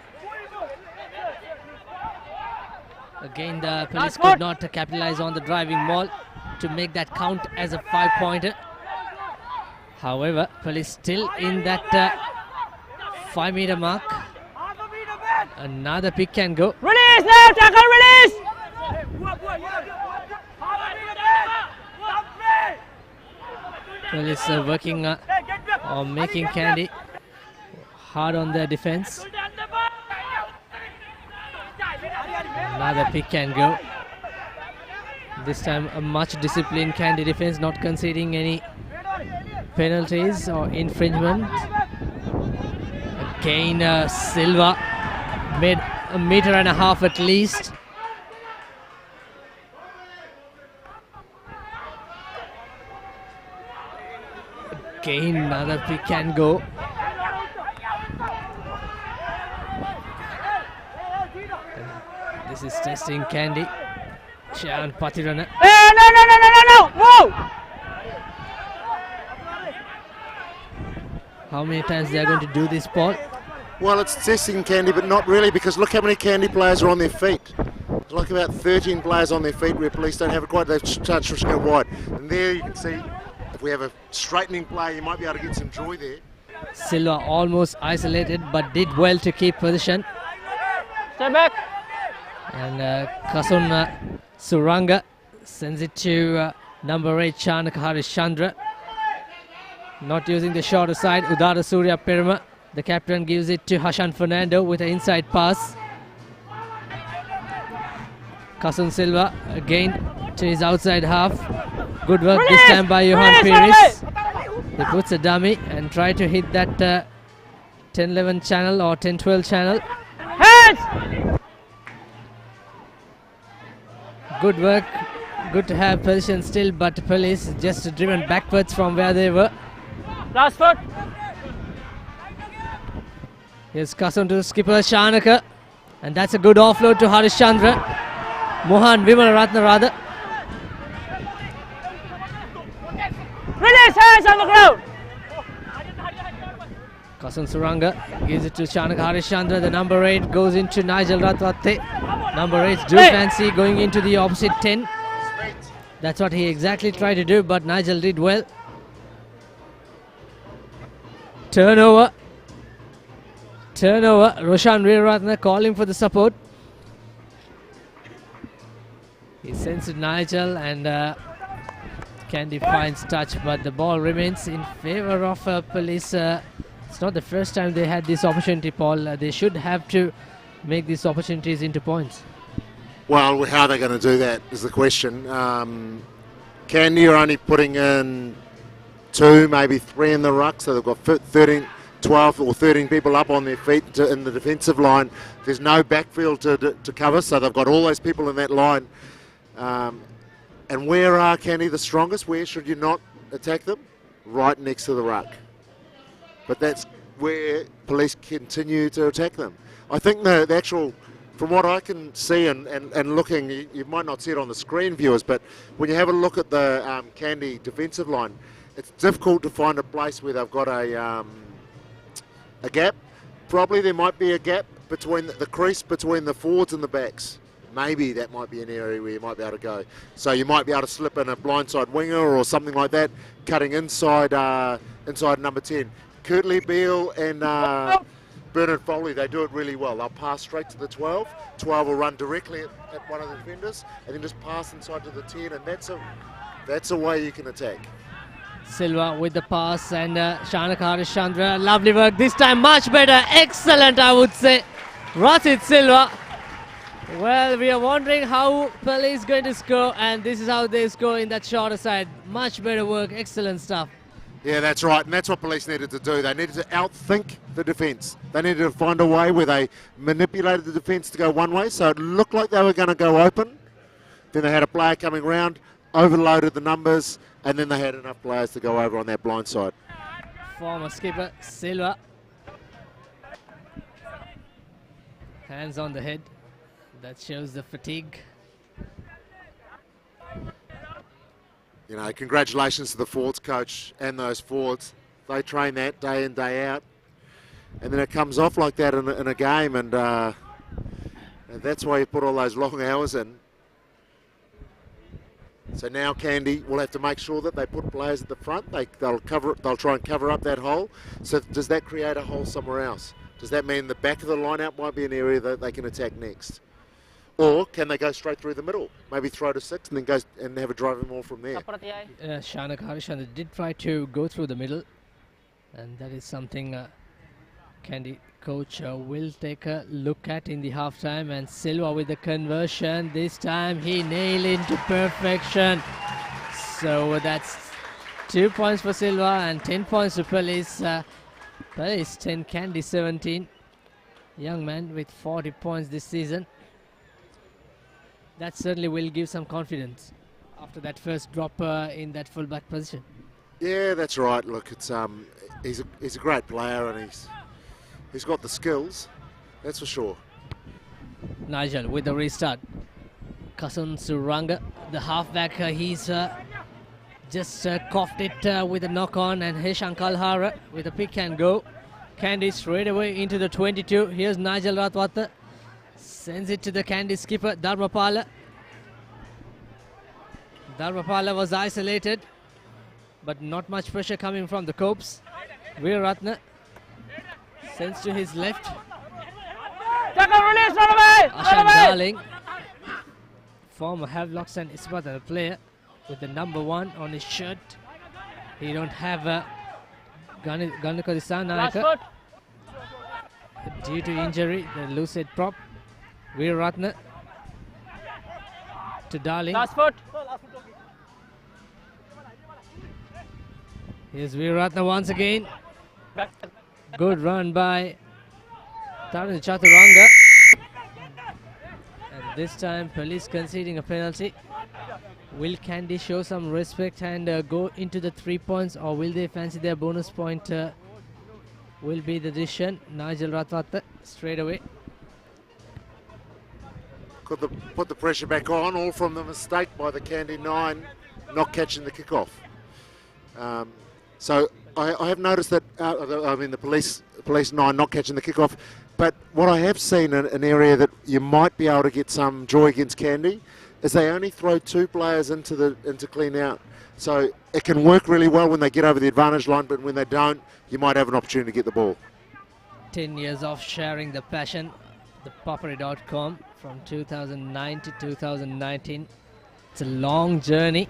Again, the police could not capitalize on the driving ball to make that count as a 5-pointer. However, police still in that 5-meter mark. Another pick and go. Release now, tackle, release! Police are working on making Kandy hard on their defense. Another pick and go. This time a much disciplined Kandy defense, not conceding any penalties or infringement. Again Silva made 1.5 meters at least. Again another pick and go. This is testing Kandy. Shayan Patirana. No! Move! How many times they are going to do this, Paul? Well, it's testing Kandy, but not really, because look how many Kandy players are on their feet. There's like about 13 players on their feet where police don't have it quite. They start pushing it wide. And there you can see, if we have a straightening player, you might be able to get some joy there. Silva almost isolated, but did well to keep position. Stay back. And Kasun Suranga sends it to number 8 Chanaka Harishchandra. Not using the shorter side, Udara Surya Pirma. The captain gives it to Hashan Fernando with an inside pass. Kasun Silva again to his outside half. Good work Release! this time by Johan Release, Pires. He puts a dummy and try to hit that 10-11 channel or 10-12 channel. Hands! Good work. Good to have position still, but police just driven backwards from where they were. Last foot. Here's Kasun to skipper Shanaka. And that's a good offload to Harish Chandra. Mohan Vimalatna rather. Release hands on the ground. Kasun Suranga gives it to Shanaka Harish Chandra. The number 8 goes into Nigel Ratwate. Number 8 do fancy going into the opposite 10. That's what he exactly tried to do, but Nigel did well. Turnover. Roshan Veeratna calling for the support. He sends to Nigel and Kandy finds touch, but the ball remains in favour of police. It's not the first time they had this opportunity, Paul. They should have to make these opportunities into points. Well, how are they going to do that is the question. Kandy are only putting in 2, maybe 3 in the ruck, so they've got 12 or 13 people up on their feet in the defensive line. There's no backfield to cover, so they've got all those people in that line. And where are Kandy the strongest? Where should you not attack them? Right next to the ruck. But that's where police continue to attack them. I think the actual, from what I can see and looking, you might not see it on the screen, viewers, but when you have a look at the Kandy defensive line, it's difficult to find a place where they've got a gap. Probably there might be a gap between the crease between the forwards and the backs. Maybe that might be an area where you might be able to go. So you might be able to slip in a blindside winger or something like that, cutting inside number 10. Kurtley Beale and Bernard Foley, they do it really well. They'll pass straight to the 12. 12 will run directly at one of the defenders and then just pass inside to the 10, and that's a way you can attack. Silva with the pass and Shanaka Harish Chandra. Lovely work this time, much better. Excellent, I would say. Rasit Silva. Well, we are wondering how police going to score, and this is how they score in that shorter side. Much better work, excellent stuff. Yeah, that's right, and that's what police needed to do. They needed to outthink the defence. They needed to find a way where they manipulated the defence to go one way, so it looked like they were going to go open. Then they had a player coming round, overloaded the numbers, and then they had enough players to go over on that blind side. Former skipper Silva. Hands on the head. That shows the fatigue. You know, congratulations to the forwards coach and those forwards. They train that day in, day out. And then it comes off like that in a game, and that's why you put all those long hours in. So now Kandy will have to make sure that they put players at the front. They'll try and cover up that hole. So does that create a hole somewhere else? Does that mean the back of the lineup might be an area that they can attack next? Or can they go straight through the middle? Maybe throw to 6 and then go and have a driving maul from there. Shanaka Harish Chandra did try to go through the middle, and that is something Kandy coach will take a look at in the halftime. And Silva with the conversion. This time he nailed it to perfection. So that's 2 points for Silva and 10 points to Police. Police 10, Kandy 17. Young man with 40 points this season. That certainly will give some confidence after that first drop in that fullback position. Yeah, that's right. Look, it's he's a great player, and he's got the skills, that's for sure. Nigel with the restart. Kasun Suranga, the halfback, he's just coughed it with a knock on, and Heshan Kalhara with a pick and go. Kandy straight away into the 22. Here's Nigel Ratwata. Sends it to the Kandy skipper, Dharmapala. Dharmapala was isolated, but not much pressure coming from the Copes. Veeratna sends to his left. Tackle release, run away! Ashan Darling, former Havelocks and Isbatan player with the number 1 on his shirt. He don't have a Ganuka Disanayaka due to injury, the loose head prop. Veeratna to Darling. Last foot. Here's Veeratna once again. Good run by Tarun Chaturanga. And this time Police conceding a penalty. Will Kandy show some respect and go into the 3 points, or will they fancy their bonus point? Will be the decision. Nigel Ratwata straight away. Could put the pressure back on, all from the mistake by the Kandy 9 not catching the kickoff. So I have noticed that, the police 9 not catching the kickoff, but what I have seen in an area that you might be able to get some joy against Kandy is they only throw 2 players into clean out. So it can work really well when they get over the advantage line, but when they don't, you might have an opportunity to get the ball. 10 years of sharing the passion, ThePapare.com, from 2009 to 2019. It's a long journey,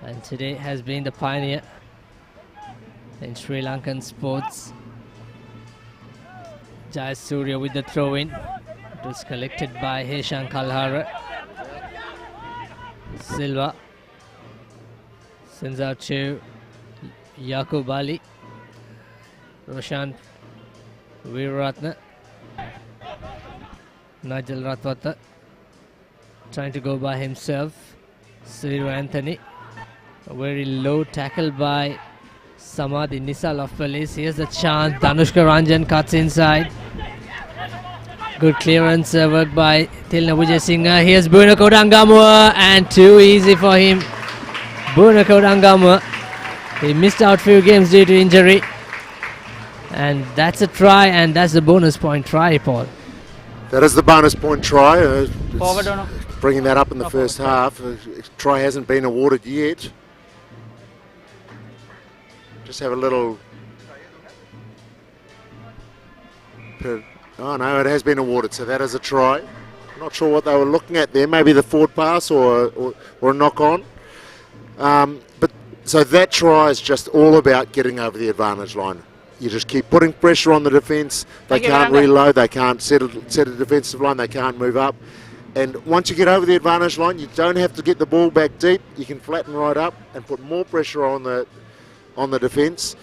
and today has been the pioneer in Sri Lankan sports. Jai Surya with the throw-in. It was collected by Heshan Kalhara. Silva sends out to Yakub Ali. Roshan Veeratna. Nigel Ratwata trying to go by himself. Suhiru Anthony. A very low tackle by Samadhi Nisal of Police. Here's the chance. Danushka Ranjan cuts inside. Good clearance work by Tilna Vijay Singh. Here's Buna Kodangamua, and too easy for him. Buna Kodangamua. He missed out few games due to injury. And that's a try, and that's the bonus point try, Paul. That is the bonus point try. Forward or no? Bringing that up in the first half. Try hasn't been awarded yet. Just have a little... Oh no, it has been awarded, so that is a try. Not sure what they were looking at there, maybe the forward pass or a knock on. But so that try is just all about getting over the advantage line. You just keep putting pressure on the defence. They can't reload, they can't set a defensive line, they can't move up. And once you get over the advantage line, you don't have to get the ball back deep. You can flatten right up and put more pressure on the defence.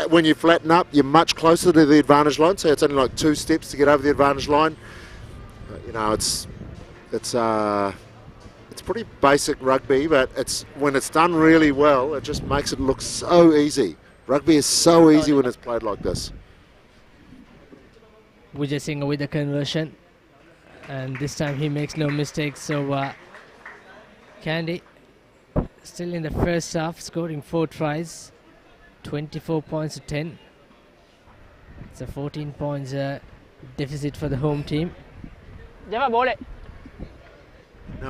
When you flatten up, you're much closer to the advantage line, so it's only like 2 steps to get over the advantage line. You know, it's pretty basic rugby, but when it's done really well, it just makes it look so easy. Rugby is so easy when it's played like this. Vijay Singh with the conversion, and this time he makes no mistakes. So Kandy still in the first half, scoring 4 tries. 24 points to 10. It's a 14 points deficit for the home team. Now, I've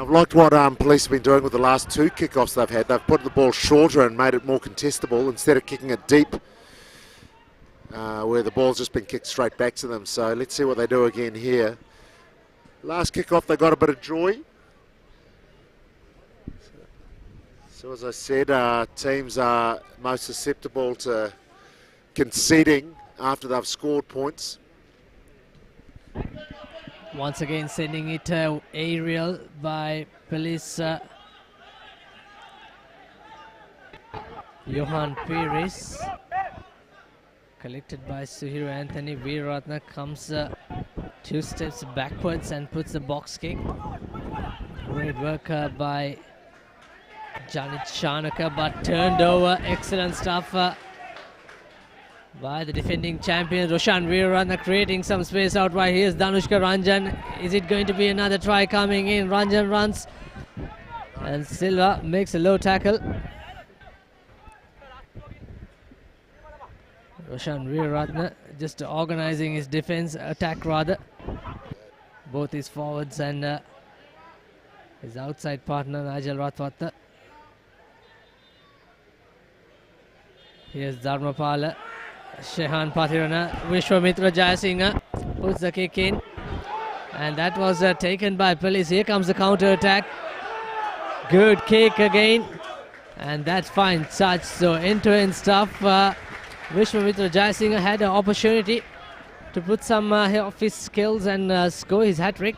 liked what Police have been doing with the last 2 kickoffs they've had. They've put the ball shorter and made it more contestable instead of kicking it deep, where the ball's just been kicked straight back to them. So let's see what they do again here. Last kickoff, they got a bit of joy. So as I said, teams are most susceptible to conceding after they've scored points. Once again sending it aerial by Police. Johan Pires. Collected by Suhiru Anthony. Veeratna comes 2 steps backwards and puts the box kick. Great work by Janit Shanaka, but turned over. Excellent stuff by the defending champion Roshan Veeratna, creating some space out wide. Here's Danushka Ranjan. Is it going to be another try coming in? Ranjan runs and Silva makes a low tackle. Roshan Veeratna just organizing his defense, attack rather. Both his forwards and his outside partner Nigel Ratwata. Here's Dharmapala, Shehan Pathirana, Vishwamitra Jayasinghe puts the kick in, and that was taken by Police. Here comes the counter attack. Good kick again, and that's fine touch. So end-to-end stuff. Vishwamitra Jayasinghe had an opportunity to put some of his skills and score his hat-trick.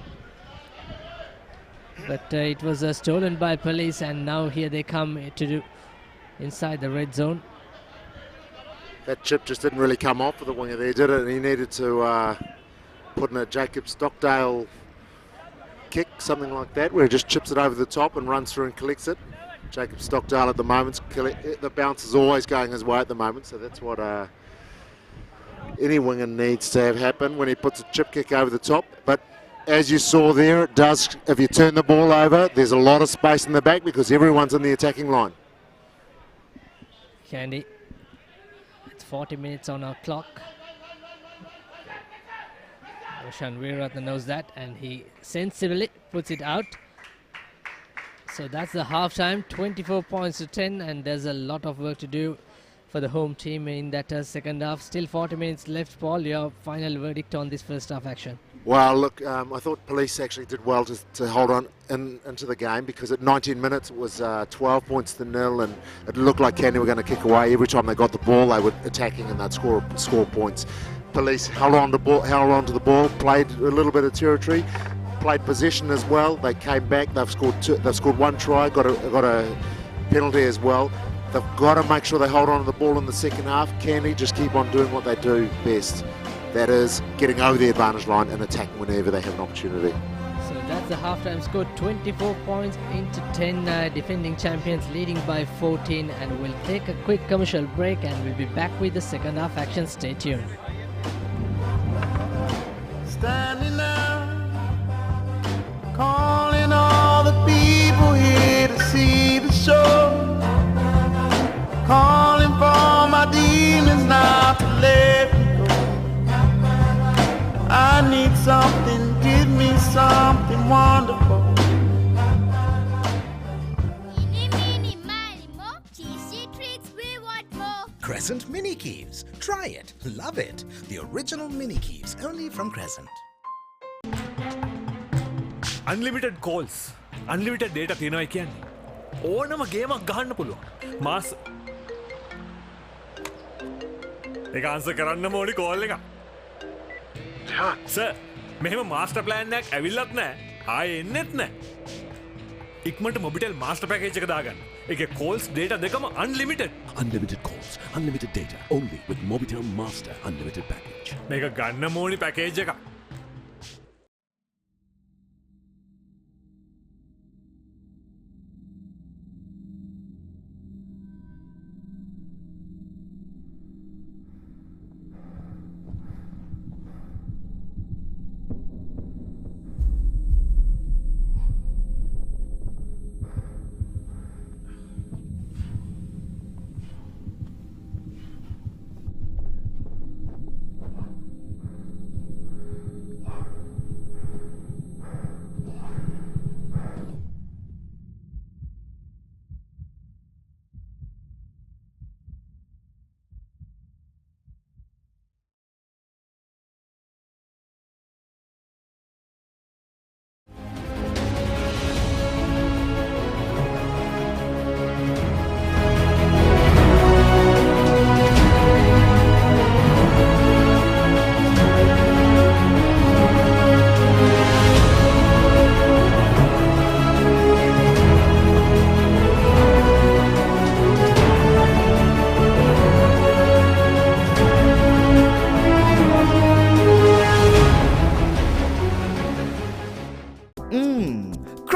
But it was stolen by police, and now here they come to do inside the red zone. That chip just didn't really come off for the winger there, did it? And he needed to put in a Jacob Stockdale kick, something like that, where he just chips it over the top and runs through and collects it. Jacob Stockdale at the moment, the bounce is always going his way at the moment, so that's what any winger needs to have happen when he puts a chip kick over the top. But as you saw there, it does, if you turn the ball over, there's a lot of space in the back because everyone's in the attacking line. Kandy, it's 40 minutes on our clock. Roshan Veeratna knows that, and he sensibly puts it out. So that's the half-time, 24 points to 10, and there's a lot of work to do for the home team in that second half. Still 40 minutes left. Paul, your final verdict on this first half action? Well, look, I thought Police actually did well to hold on into the game, because at 19 minutes it was 12 points to 0, and it looked like Kandy were going to kick away. Every time they got the ball, they were attacking and they'd score points. Police held on to the ball, played a little bit of territory, played possession as well. They came back. They've scored one try, got a penalty as well. They've got to make sure they hold on to the ball in the second half. Kandy just keep on doing what they do best. That is getting over the advantage line and attacking whenever they have an opportunity. So that's the halftime score, 24 points into 10. Defending champions leading by 14, and we'll take a quick commercial break and we'll be back with the second half action. Stay tuned. Standing up, calling all the people here to see the show, calling for my demons not to let me go. I need something, give me something wonderful. Mini, mini, more cheesy treats, we want more. Crescent Mini Keeves. Try it. Love it. The original Mini Keeves, only from Crescent. Unlimited calls, unlimited data තියෙනවා කියන්නේ ඕනම ගේමක් ගහන්න පුළුවන්. මාස් ඒක answer කරන්නම ඕනි call එක. Sir, මෙහෙම master plan එකක් ඇවිල්ලත් නැහැ. ආයේ එන්නෙත් නැහැ. ඉක්මනට මොබිටෙල් මාස්ටර් පැකේජ් එක දාගන්න. ඒකේ calls data දෙකම unlimited. Unlimited calls, unlimited data, only with Mobitel Master Unlimited Package. මේක ගන්නම ඕනි පැකේජ් එකක්.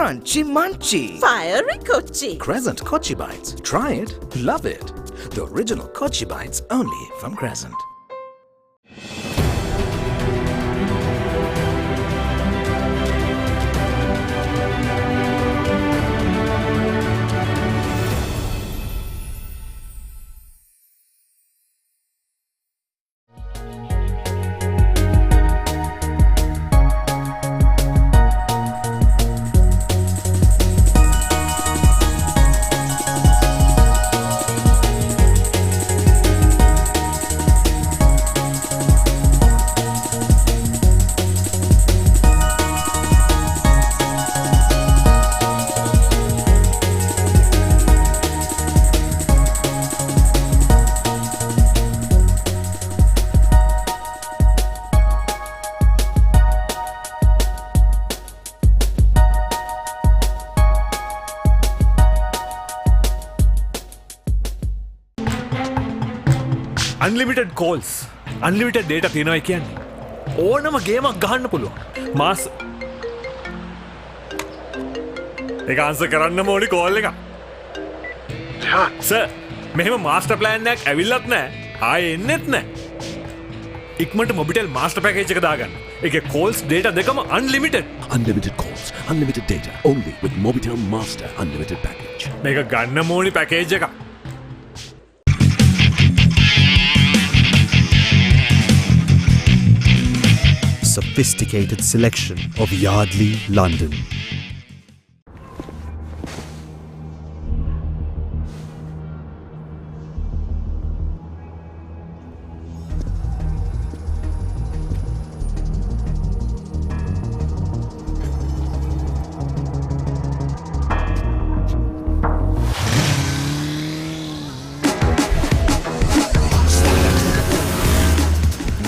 Crunchy Munchy. Fiery Kochi. Crescent Kochi Bites. Try it. Love it. The original Kochi Bites, only from Crescent. unlimited calls, unlimited data තියෙනවා කියන්නේ. ඕනම ගේමක් ගහන්න පුළුවන්. මාස් ඒක answer කරන්නම ඕනි කෝල් එක. සර්, මෙහෙම මාස්ටර් ප්ලෑන් එකක් ඇවිල්ලත් නැහැ. ආයේ එන්නෙත් නැහැ. ඉක්මනට මොබිටෙල් මාස්ටර් පැකේජ් එක දාගන්න. ඒකේ calls data දෙකම unlimited. Unlimited calls, unlimited data, only with Mobitel Master Unlimited Package. මේක ගන්නම ඕනි පැකේජ් එකක්. Sophisticated selection of Yardley, London.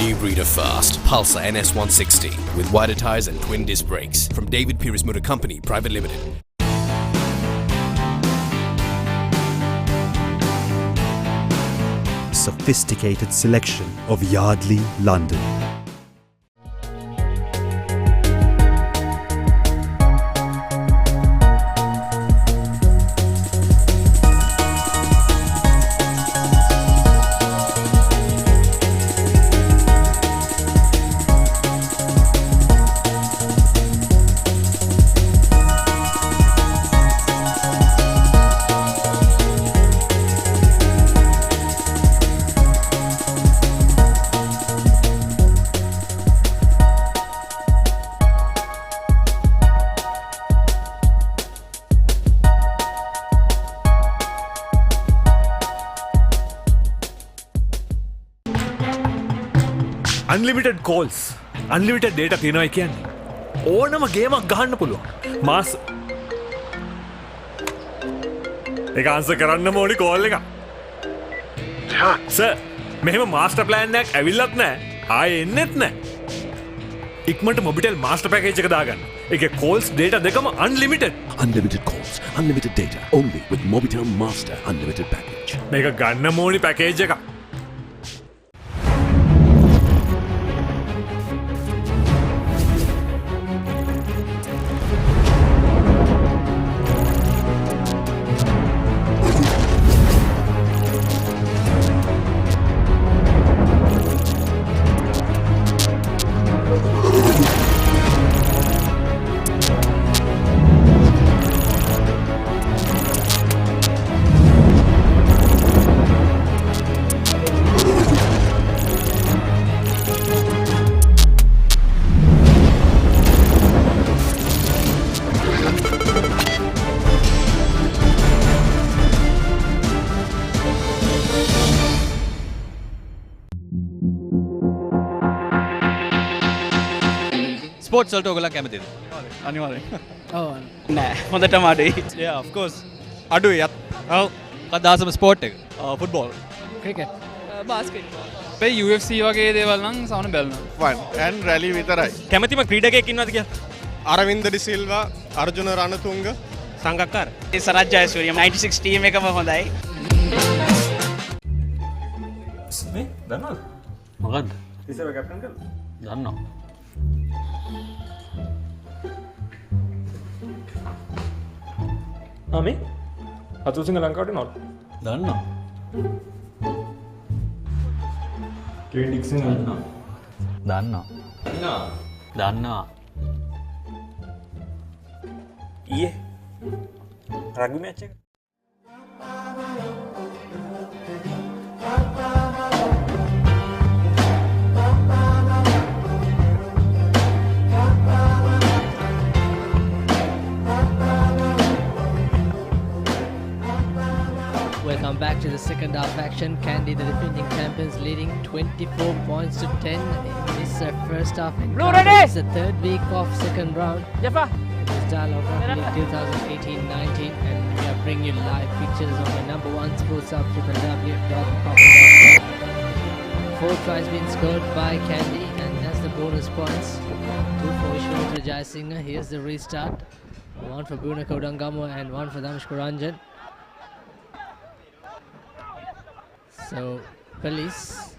New breeder fast, Pulsar NS160 with wider tyres and twin disc brakes from David Pierce Motor Company Private Limited. Sophisticated selection of Yardley, London. Unlimited calls, unlimited data තියෙනවා කියන්නේ. ඕනම ගේමක් ගහන්න පුළුවන්. මාස් ඒක answer කරන්නම ඕනි call එක. Sir, මෙහෙම master plan එකක් ඇවිල්ලත් නැහැ. ආයේ එන්නෙත් නැහැ. ඉක්මනට මොබිටෙල් මාස්ටර් පැකේජ් එක දාගන්න. ඒකේ calls data දෙකම unlimited. Unlimited calls, unlimited data, only with Mobitel Master Unlimited Package. මේක ගන්නම ඕනි පැකේජ් එකක්. ස්පෝර්ට්ස් වලට ඔයගොල්ලෝ කැමතිද? අනිවාර්යෙන්. ඔව්. නෑ හොඳටම අඩුයි. Yeah of course. අඩුයි යත්. ඔව්. මොකක්ද ආසම ස්පෝර්ට් එක? ෆුට්බෝල්. ක්‍රිකට්. බාස්කට්බෝල්. අපේ UFC වගේ දේවල් නම් සවන බලනවා. ෆන් ඇන් රැලි විතරයි. කැමතිම ක්‍රීඩකයෙක් ඉන්නවද කියලා? අරවින්ද ඩිසිල්වා, අර්ජුන රණතුංග, සංගක්කාර. ඒ සරත් ජයසූරිය 96 ටීම් එකම හොඳයි. මේ දන්නවද? මොකද්ද? ඉස්සර කැප්ටන් කළා. දන්නවා. ආමේ අතුසිංහ ලංකාවට නෝට් දන්නවා. කේ ඩික්සන් දන්නවා. දන්නවා. දන්නවා. ඊයේ රග්බි මැච් එක Welcome back to the second half action. Kandy, the defending champions, leading 24 points to 10 in this first half. Blue ready! It's the third week of second round. Jaffa. It is Dialogue League 2018-19, and we are bringing you live pictures on the number one sports hub, www.thepapare.com. 4 tries been scored by Kandy, and that's the bonus points. 2 for Ishwar Jayasinghe. Here's the restart. 1 for Bruna Kodangamo and 1 for Dhanush Kuranjan. So Police.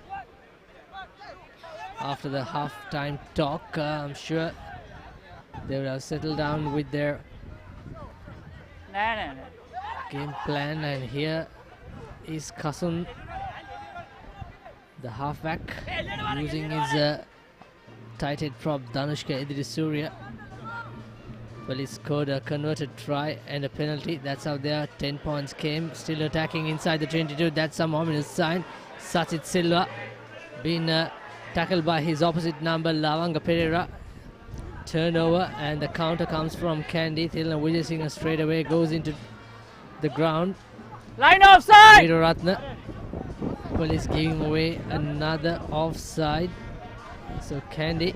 After the half-time talk, I'm sure they will have settled down with their game plan, and here is Kasun, the halfback, using his tight head prop Danushka Idrisuriya. Police scored a converted try and a penalty. That's how their 10 points came. Still attacking inside the 22. That's some ominous sign. Sachit Silva being tackled by his opposite number, Lavanga Pereira. Turnover, and the counter comes from Kandy. Thilna Vijay Singh straight away goes into the ground. Line offside! Ratna. Police giving away another offside. So Kandy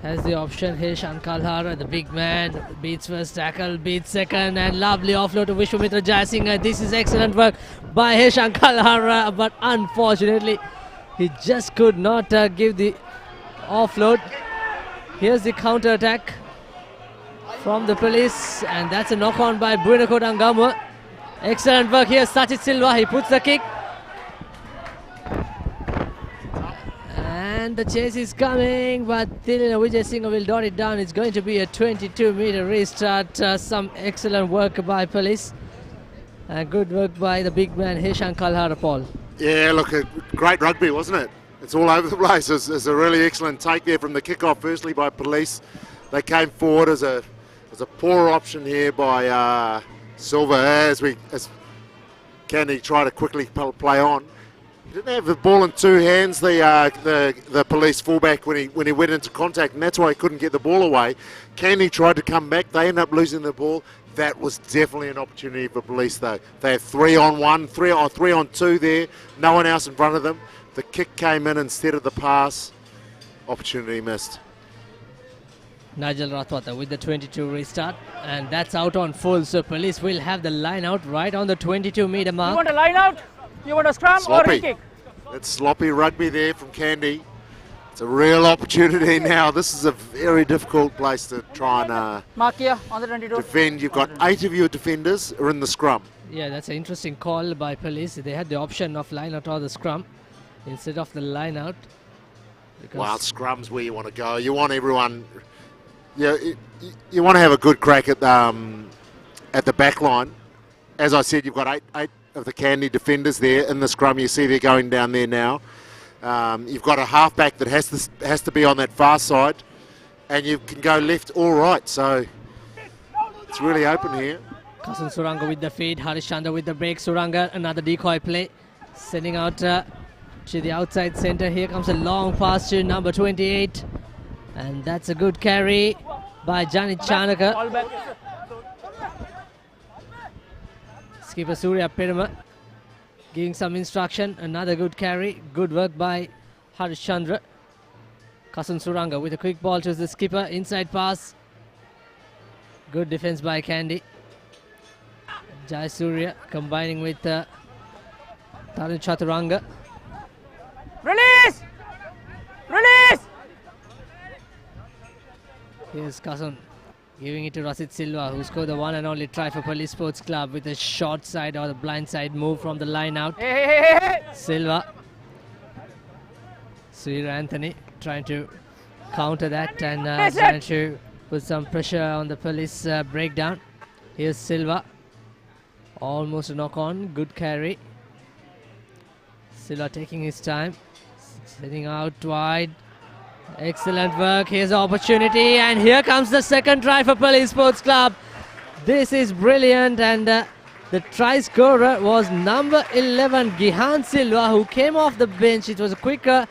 has the option. Heshan Kalhara, the big man, beats first tackle, beats second, and lovely offload to Vishwamitra Jayasinghe. This is excellent work by Heshan Kalhara, but unfortunately he just could not give the offload. Here's the counter attack from the Police, and that's a knock on by Bruno Kodangamwa. Excellent work here, Sachit Silva, he puts the kick. And the chase is coming, but Thilna Vijay Singh will dot it down. It's going to be a 22-meter restart. Some excellent work by Police. And good work by the big man, Heshan Kalhara, Paul. Yeah, look, a great rugby, wasn't it? It's all over the place. It's a really excellent take there from the kickoff, firstly by Police. They came forward as a poor option here by Silva as Kandy tried to quickly play on. He didn't have the ball in two hands, the Police fullback, when he went into contact, and that's why he couldn't get the ball away. Kandy tried to come back. They ended up losing the ball. That was definitely an opportunity for Police, though. They had 3-on-1, 3-on-2 there. No one else in front of them. The kick came in instead of the pass. Opportunity missed. Nigel Rathwata with the 22 restart, and that's out on full. So Police will have the line out right on the 22-meter mark. You want a line out? You want a scrum or a kick? It's sloppy rugby there from Kandy. It's a real opportunity now. This is a very difficult place to try and Mark here on the 22. defend. You've got 8 of your defenders are in the scrum. Yeah, that's an interesting call by Police. They had the option of line out or the scrum instead of the line out. Well, scrum's where you want to go. You want everyone. Yeah, you want to have a good crack at the back line. As I said, you've got eight of the Kandy defenders there in the scrum. You see they're going down there now. You've got a halfback that has to be on that far side, and you can go left or right. So it's really open here. Kasun Suranga with the feed, Harish Chandra with the break. Suranga, another decoy play, sending out to the outside centre. Here comes a long pass to number 28, and that's a good carry by Janit Chanaka. Skipper Surya Peruma giving some instruction. Another good carry. Good work by Harish Chandra. Kasun Suranga with a quick ball to the skipper. Inside pass. Good defense by Kandy. Jai Surya combining with Tarun Chaturanga. Release! Release! Here's Kasun giving it to Rasit Silva, who scored the one and only try for Police Sports Club with a short side or the blind side move from the line out. Silva. Sir Anthony trying to counter that and trying to put some pressure on the Police breakdown. Here's Silva. Almost a knock on. Good carry. Silva taking his time. Sitting out wide. Excellent work. Here's the opportunity, and here comes the second try for Police Sports Club. This is brilliant, and the try scorer was number 11, Gihan Silva, who came off the bench. It was a quicker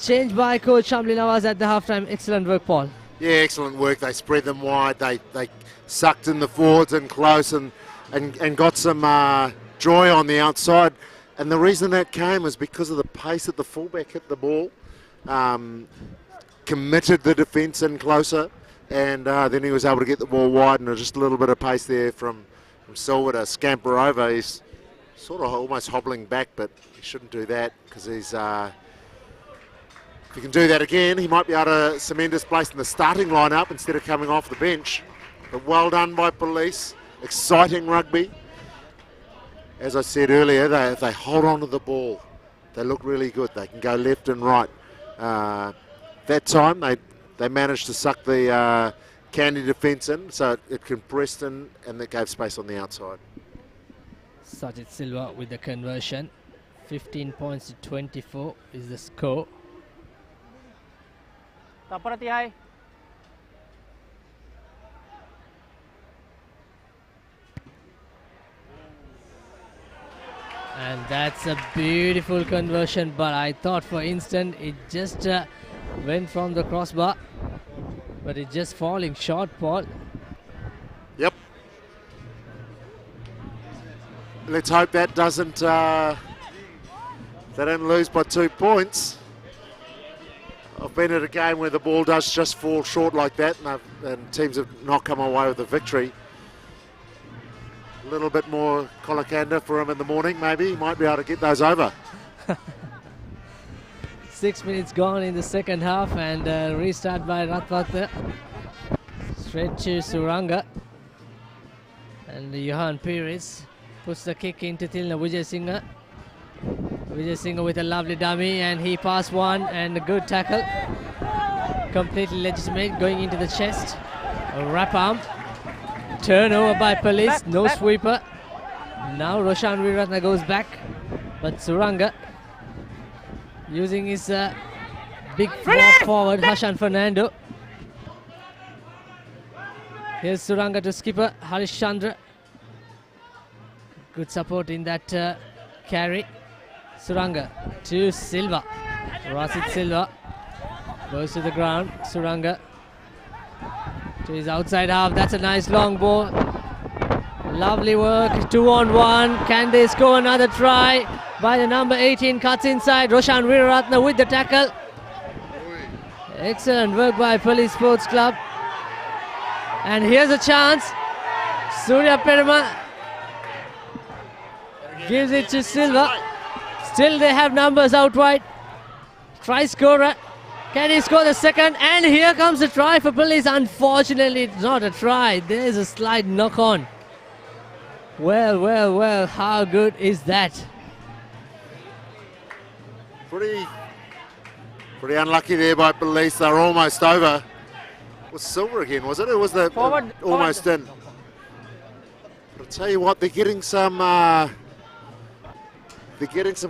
change by coach Shamli Nawaz at the halftime. Excellent work, Paul. Yeah, excellent work. They spread them wide. They sucked in the forwards and close and got some joy on the outside. And the reason that came was because of the pace that the fullback hit the ball. Committed the defence in closer, and then he was able to get the ball wide, and just a little bit of pace there from Silva to scamper over. He's sort of almost hobbling back, but he shouldn't do that because he's. If he can do that again, he might be able to cement his place in the starting lineup instead of coming off the bench. But well done by Police. Exciting rugby. as I said earlier, if they hold on to the ball, they look really good. They can go left and right. That time they managed to suck the Kandy defence in, so it compressed in and that gave space on the outside. Sajid Silva with the conversion. 15 points to 24 is the score. Taparati high. And that's a beautiful conversion, but I thought for instant it just went from the crossbar, but it's just falling short, Paul. Yep. Let's hope that doesn't, they don't lose by 2 points. I've been at a game where the ball does just fall short like that, and teams have not come away with a victory. A little bit more Kolakanda for him in the morning, maybe. He might be able to get those over. 6 minutes gone in the second half, and restart by Ratwata. Straight to Suranga. And Johan Pires puts the kick into Tilna Vijay Singha. Vijay Singha with a lovely dummy, and he passed one, and a good tackle. Completely legitimate, going into the chest. A wrap arm. Turnover by Police, no sweeper. Now Roshan Weeraratne goes back, but Suranga using his big forward, Hashan Fernando. Here's Suranga to skipper, Harish Chandra. Good support in that carry. Suranga to Silva. Rasit Silva goes to the ground. Suranga to his outside half. That's a nice long ball. Lovely work. 2-on-1. Can they score another try by the number 18? Cuts inside. Roshan Weeraratne with the tackle. Excellent work by Police Sports Club. And here's a chance. Surya Peruma gives it to Silva. Still they have numbers out wide. Try scorer. Can he score the second? And here comes the try for Police. Unfortunately, it's not a try. There's a slight knock on. Well, how good is that? Pretty unlucky there by Police. They're almost over. It was Silver again, was it? It was the Forward, almost forward. in. But I'll tell you what, they're getting some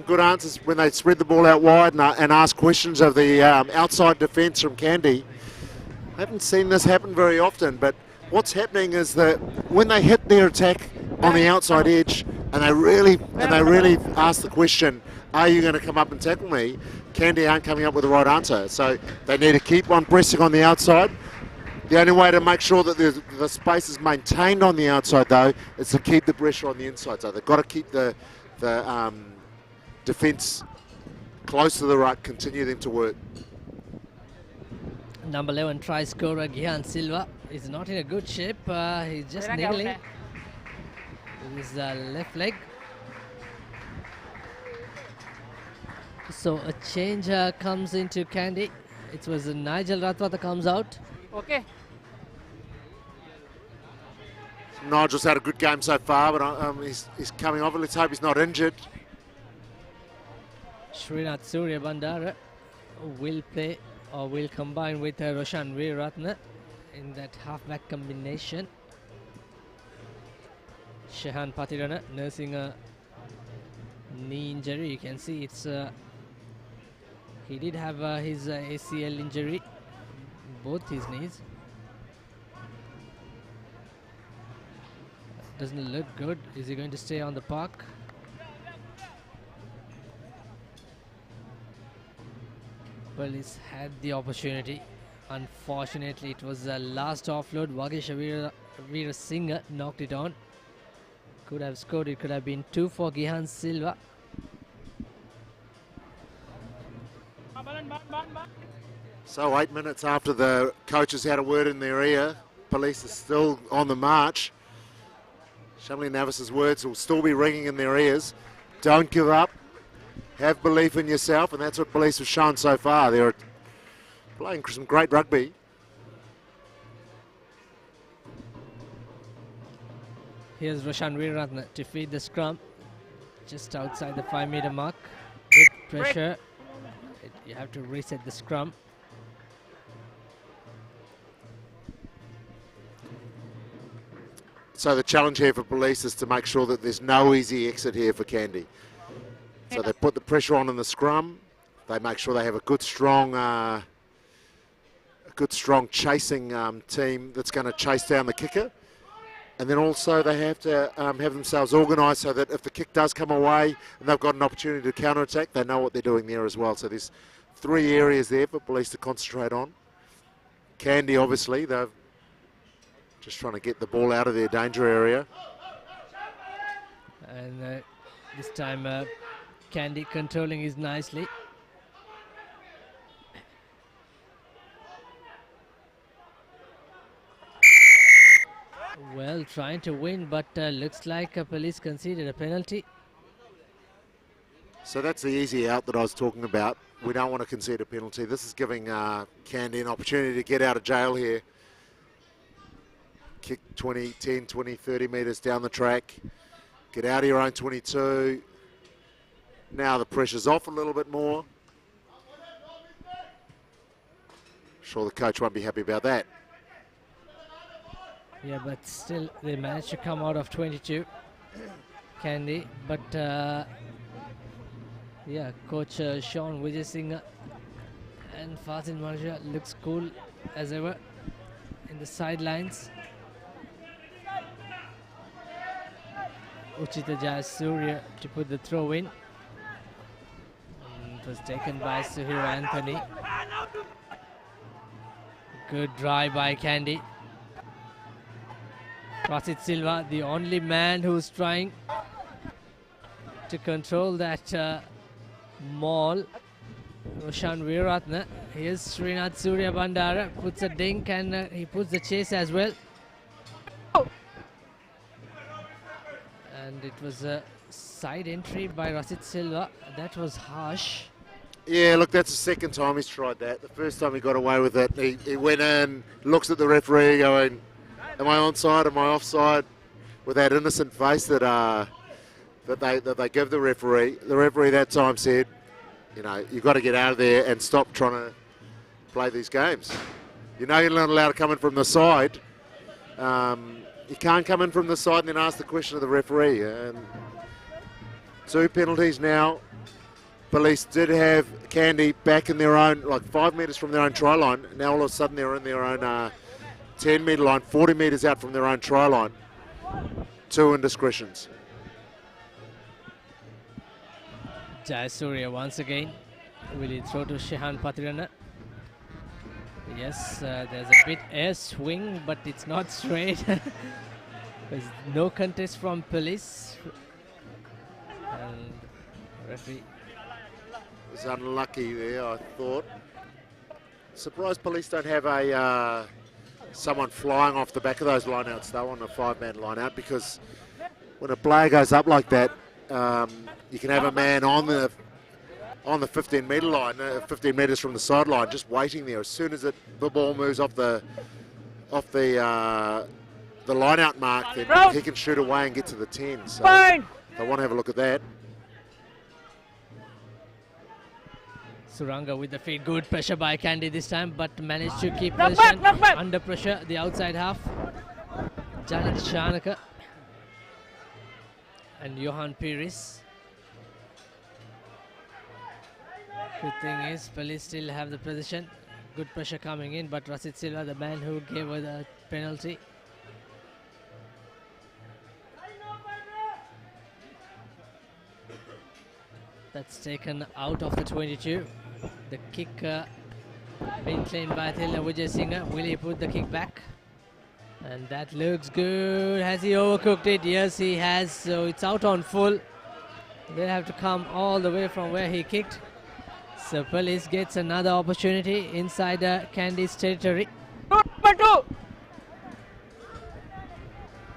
good answers when they spread the ball out wide and ask questions of the outside defence from Kandy. I haven't seen this happen very often, but what's happening is that when they hit their attack on the outside edge and they really ask the question, are you going to come up and tackle me? Kandy aren't coming up with the right answer, so they need to keep on pressing on the outside. The only way to make sure that the space is maintained on the outside, though, is to keep the pressure on the inside. So they've got to keep the defence close to the ruck, continue them to work. Number 11 try scorer Gihan Silva is not in a good shape. He's just niggling with his left leg. So a change comes into Kandy. It was Nigel Ratwata comes out. Okay. Nigel's had a good game so far, but he's coming off it. Let's hope he's not injured. Srinath Surya Bandara will play or will combine with Roshan Weeraratne in that halfback combination. Shehan Patirana nursing a knee injury. You can see it's he did have his ACL injury, both his knees. Doesn't look good. Is he going to stay on the park? Police had the opportunity. Unfortunately, it was the last offload. Vagisha Veera Singha knocked it on. Could have scored. It could have been 2 for Gihan Silva. So 8 minutes after the coaches had a word in their ear, Police are still on the march. Shamli Navis's words will still be ringing in their ears. Don't give up. Have belief in yourself, and that's what Police have shown so far. They're playing some great rugby. Here's Roshan Weeraratne to feed the scrum. just outside the 5-meter mark. Good pressure. You have to reset the scrum. So the challenge here for police is to make sure that there's no easy exit here for Kandy. So they put the pressure on in the scrum. They make sure they have a good, strong chasing team that's going to chase down the kicker. And then also they have to have themselves organised so that if the kick does come away and they've got an opportunity to counter-attack, they know what they're doing there as well. So there's 3 areas there for police to concentrate on. Kandy, obviously, they're just trying to get the ball out of their danger area. And this time Kandy controlling it nicely. Well, trying to win, but looks like police conceded a penalty. So that's the easy out that I was talking about. We don't want to concede a penalty. This is giving Kandy an opportunity to get out of jail here. Kick 20, 10, 20, 30 metres down the track. Get out of your own 22. Now the pressure's off a little bit more. Sure the coach won't be happy about that. Yeah, but still they managed to come out of 22, Kandy. But yeah, coach Sean Vijay Singh and Fazil Marja looks cool as ever in the sidelines. Uchita Jayasuriya to put the throw in. It was taken by Suhiro Anthony. Good drive by Kandy. Prasit Silva, the only man who's trying to control that maul. Roshan Veeratna. Here's Srinath Surya Bandara, puts a dink and he puts the chase as well. And it was a side entry by Rasit Silva. That was harsh. Yeah, look, that's the second time he's tried that. The first time he got away with it, he went in, looks at the referee going, am I onside, am I offside? With that innocent face that they give the referee. The referee that time said, you know, you've got to get out of there and stop trying to play these games. You know you're not allowed to come in from the side. You can't come in from the side and then ask the question of the referee. And 2 penalties now. Police did have Kandy back in their own, like 5 metres from their own try line. Now all of a sudden they're in their own 10-metre line, 40 metres out from their own try line. 2 indiscretions. Jayasuriya once again. Will he throw to Shehan Patirana? Yes, there's a bit air swing, but it's not straight. There's no contest from police. And referee was unlucky there, I thought. Surprised police don't have a someone flying off the back of those lineouts though on a 5-man lineout, because when a player goes up like that, you can have a man on the 15-metre line, 15 metres from the sideline, just waiting there. As soon as the ball moves off the line-out mark, then he can shoot away and get to the 10. So they want to have a look at that. Suranga with the feed, good pressure by Kandy this time, but managed to keep position under pressure, the outside half. Janet Shanaka and Johan Pires. Good thing is, police still have the position. Good pressure coming in, but Rasit Silva, the man who gave her the penalty. That's taken out of the 22. The kick being claimed by Thilna Vijay Singh. Will he put the kick back? And that looks good. Has he overcooked it? Yes, he has. So it's out on full. They have to come all the way from where he kicked. So police gets another opportunity inside Kandy's territory.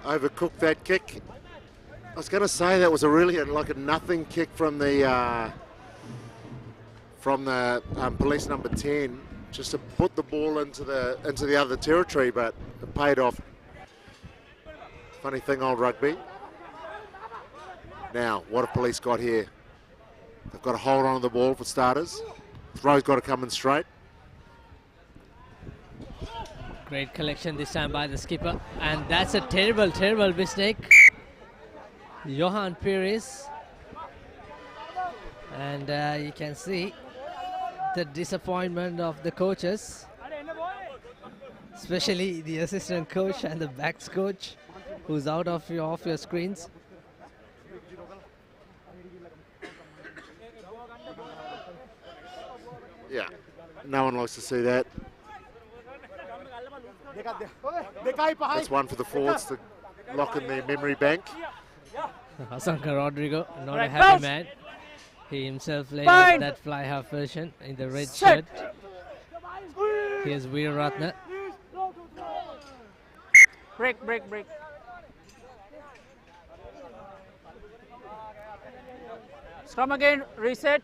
Overcooked that kick. I was going to say that was a really like a nothing kick from the police number 10, just to put the ball into the other territory, but it paid off. Funny thing, old rugby. Now, what have Police got here? They've got to hold on to the ball for starters. Throw's got to come in straight. Great collection this time by the skipper. And that's a terrible, terrible mistake. Johan Pires. And you can see the disappointment of the coaches, especially the assistant coach and the backs coach, who's out of your screens. Yeah, no one likes to see that. That's one for the forwards to lock in their memory bank. Asanka Rodrigo, not a happy man. He himself laid that fly half version in the red shirt. Here's Veer Ratna. Break. Scrum again, reset.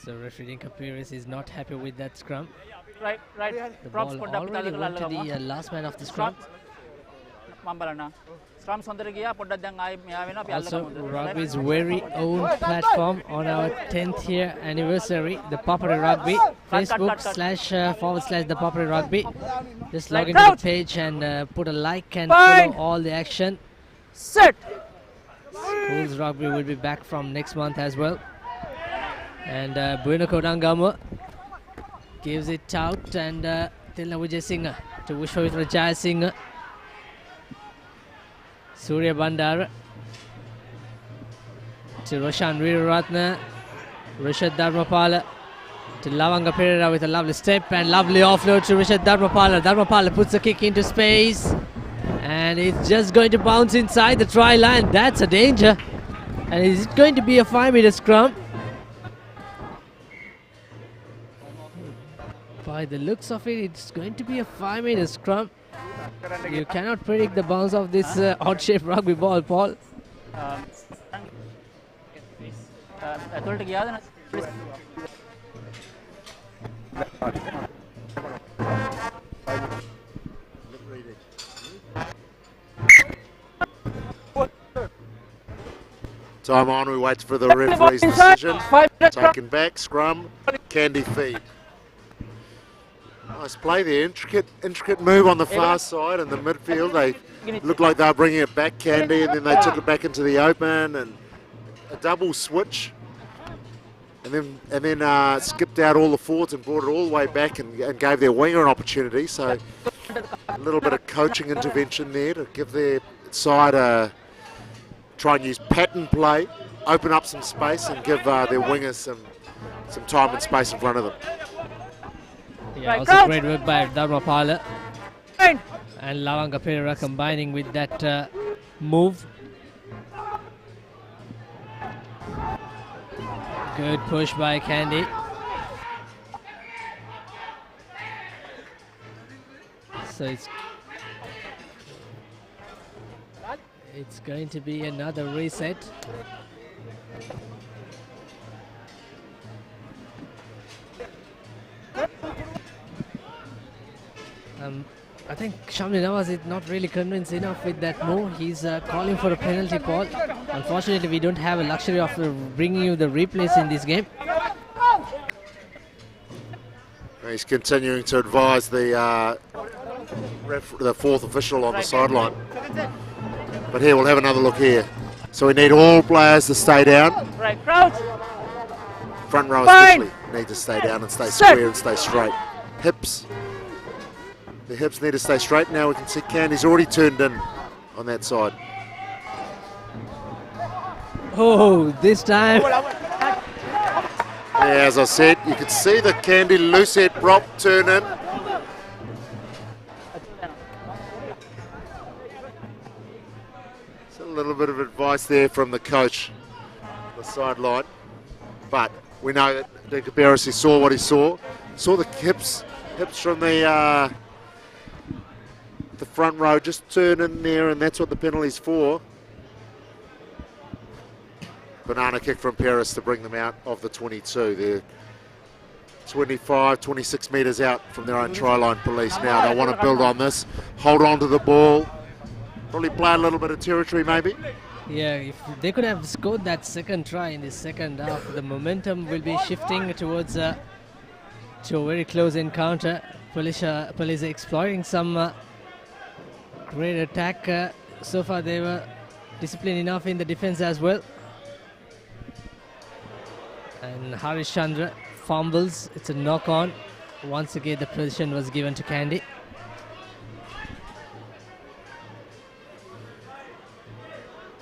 So referee Kapiris is not happy with that scrum. Right. The ball already went to the last man of the scrum. Also, Rugby's very own platform on our 10th year anniversary, ThePapare Rugby, Facebook//ThePapare Rugby. Just log into the page and put a like and follow all the action. Set. Schools Rugby will be back from next month as well. And Bueno Kodangama gives it out, and Tilna Vijay Singh to Vishwavitra Jaya Singh. Surya Bandara to Roshan Veeraratna, Rishad Dharmapala to Lavanga Pereira with a lovely step and lovely offload to Rishad Dharmapala. Dharmapala puts a kick into space and it's just going to bounce inside the try line. That's a danger. And is it going to be a 5-meter scrum? By the looks of it, it's going to be a 5-meter scrum. You cannot predict the bounce of this odd-shaped rugby ball, Paul. Time on, we wait for the referee's decision. Taken back, scrum, Kandy feed. Nice play there, intricate move on the far side in the midfield. They looked like they were bringing it back, Kandy, and then they took it back into the open, and a double switch, and then skipped out all the forwards and brought it all the way back and gave their winger an opportunity. So a little bit of coaching intervention there to give their side a try and use pattern play, open up some space, and give their wingers some time and space in front of them. Yeah, also great work by Dharmapala and Lavanga Pereira combining with that move. Good push by Kandy. So it's going to be another reset. I think Shamli Nawaz is not really convinced enough with that move. He's calling for a penalty, Paul. Unfortunately, we don't have a luxury of bringing you the replays in this game. He's continuing to advise the fourth official on the sideline. But here, we'll have another look here. So we need all players to stay down. Right, crouch. Front row especially need to stay down and stay square and stay straight. Hips. The hips need to stay straight. Now we can see Kandy's already turned in on that side. Oh, this time. Yeah, as I said, you could see the Kandy loose head prop turn in. It's a little bit of advice there from the coach on the sideline. But we know that DeCabarrus saw what he saw. Saw the hips from the front row just turn in there, and that's what the penalty's for. Banana kick from Paris to bring them out of the 22. 25, 26 metres out from their own try line, Police now. They want to build on this, hold on to the ball, probably play a little bit of territory maybe. Yeah, if they could have scored that second try in the second half, the momentum will be shifting towards to a very close encounter. Police exploring some great attack. So far they were disciplined enough in the defense as well. And Harish Chandra fumbles. It's a knock on. Once again the position was given to Kandy.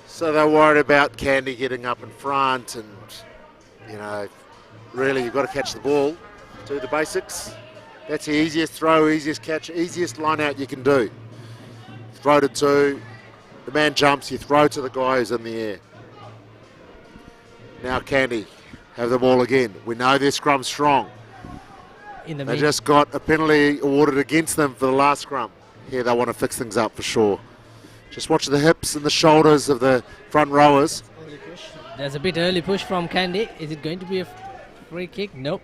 So they're worried about Kandy getting up in front, and you know, really you've got to catch the ball, do the basics. That's the easiest throw, easiest catch, easiest line out you can do. Throw to two, the man jumps, you throw to the guy who's in the air. Now Kandy have the ball again. We know their scrum's strong. They just got a penalty awarded against them for the last scrum. Here they want to fix things up for sure. Just watch the hips and the shoulders of the front rowers. There's a bit early push from Kandy. Is it going to be a free kick? Nope.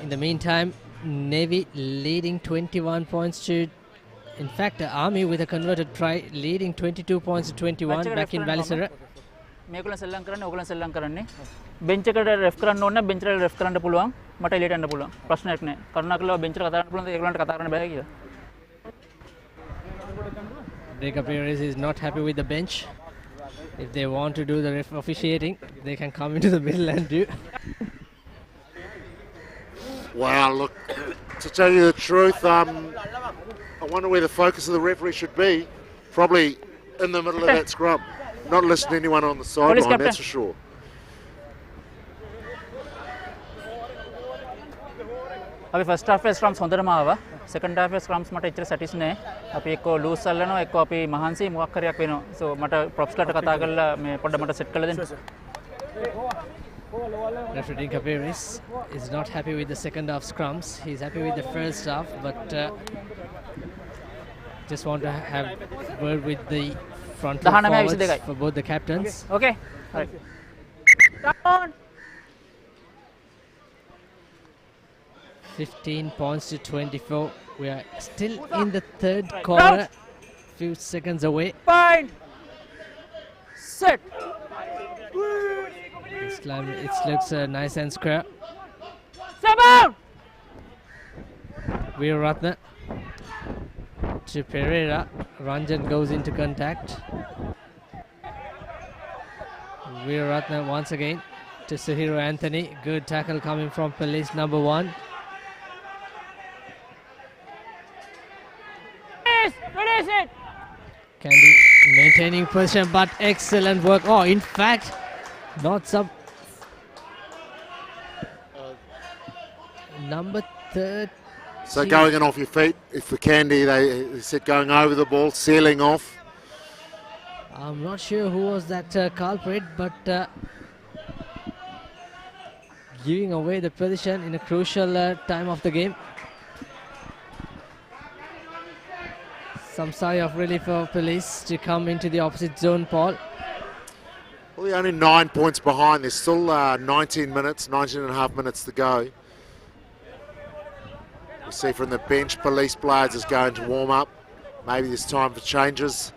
In the meantime, Navy leading 21 points to, in fact, the Army with a converted try leading 22 points to 21 back in Balisara. මේගොල්ලෝ සෙල්ලම් කරන්නේ ඕගොල්ලෝ සෙල්ලම් කරන්නේ bench එකට රෙෆ් කරන්න ඕන නැහැ බෙන්ච් එකට රෙෆ් කරන්න පුළුවන් මට එළියට යන්න පුළුවන් ප්‍රශ්නයක් නැහැ කරුණාකරලා බෙන්ච් එකට කතා කරන්න පුළුවන් ඒගොල්ලන්ට කතා කරන්න බෑ කියලා ThePapare is not happy with the bench. If they want to do the ref officiating, they can come into the middle and do. Wow, look, to tell you the truth, I wonder where the focus of the referee should be. Probably in the middle of that scrum. Not listening to anyone on the sideline, that's for sure. අපි first half එකේ ස්ක්‍රම්ස් හොඳටම ආවා. Second half එකේ ස්ක්‍රම්ස් මට එච්චර සැටිස් නෑ. අපි එක්ක ලූස් අල්ලනවා එක්ක අපි මහන්සි මොකක් කරයක් වෙනවා. සෝ මට ප්‍රොප්ස් ලට කතා කරලා මේ පොඩ්ඩ මට සෙට් කරලා දෙන්න. Referee ThePapare is not happy with the second half scrums. He's happy with the first half, but just want to have word with the front row forwards for both the captains. Okay. All right. Come on. 15 points to 24. We are still in the third quarter. Few seconds away. Fine. Set. It looks nice and square. Seven. Veeratna to Pereira. Ranjan goes into contact. Veeratna once again to Suhiro Anthony. Good tackle coming from police number 1. Finish it. Kandy maintaining position, but excellent work. Oh, in fact, not some. Number 3. So going in off your feet, if for Kandy, they said going over the ball, sealing off. I'm not sure who was that culprit, but giving away the position in a crucial time of the game. Some sigh of relief for police to come into the opposite zone, Paul. Well, they're only 9 points behind. There's still 19 and a half minutes to go. We see from the bench, police players is going to warm up. Maybe there's time for changes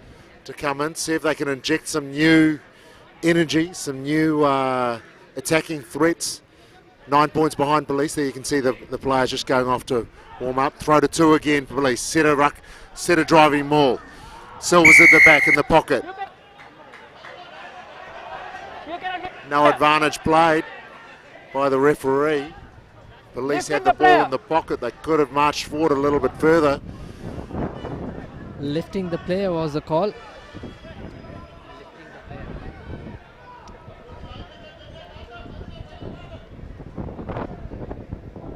to come in. See if they can inject some new energy, some new attacking threats. 9 points behind police. There you can see the players just going off to warm up. Throw to 2 again for police. Set a driving maul. Silver's at the back in the pocket. No advantage played by the referee. Police had the ball in the pocket. They could have marched forward a little bit further. Lifting the player was the call.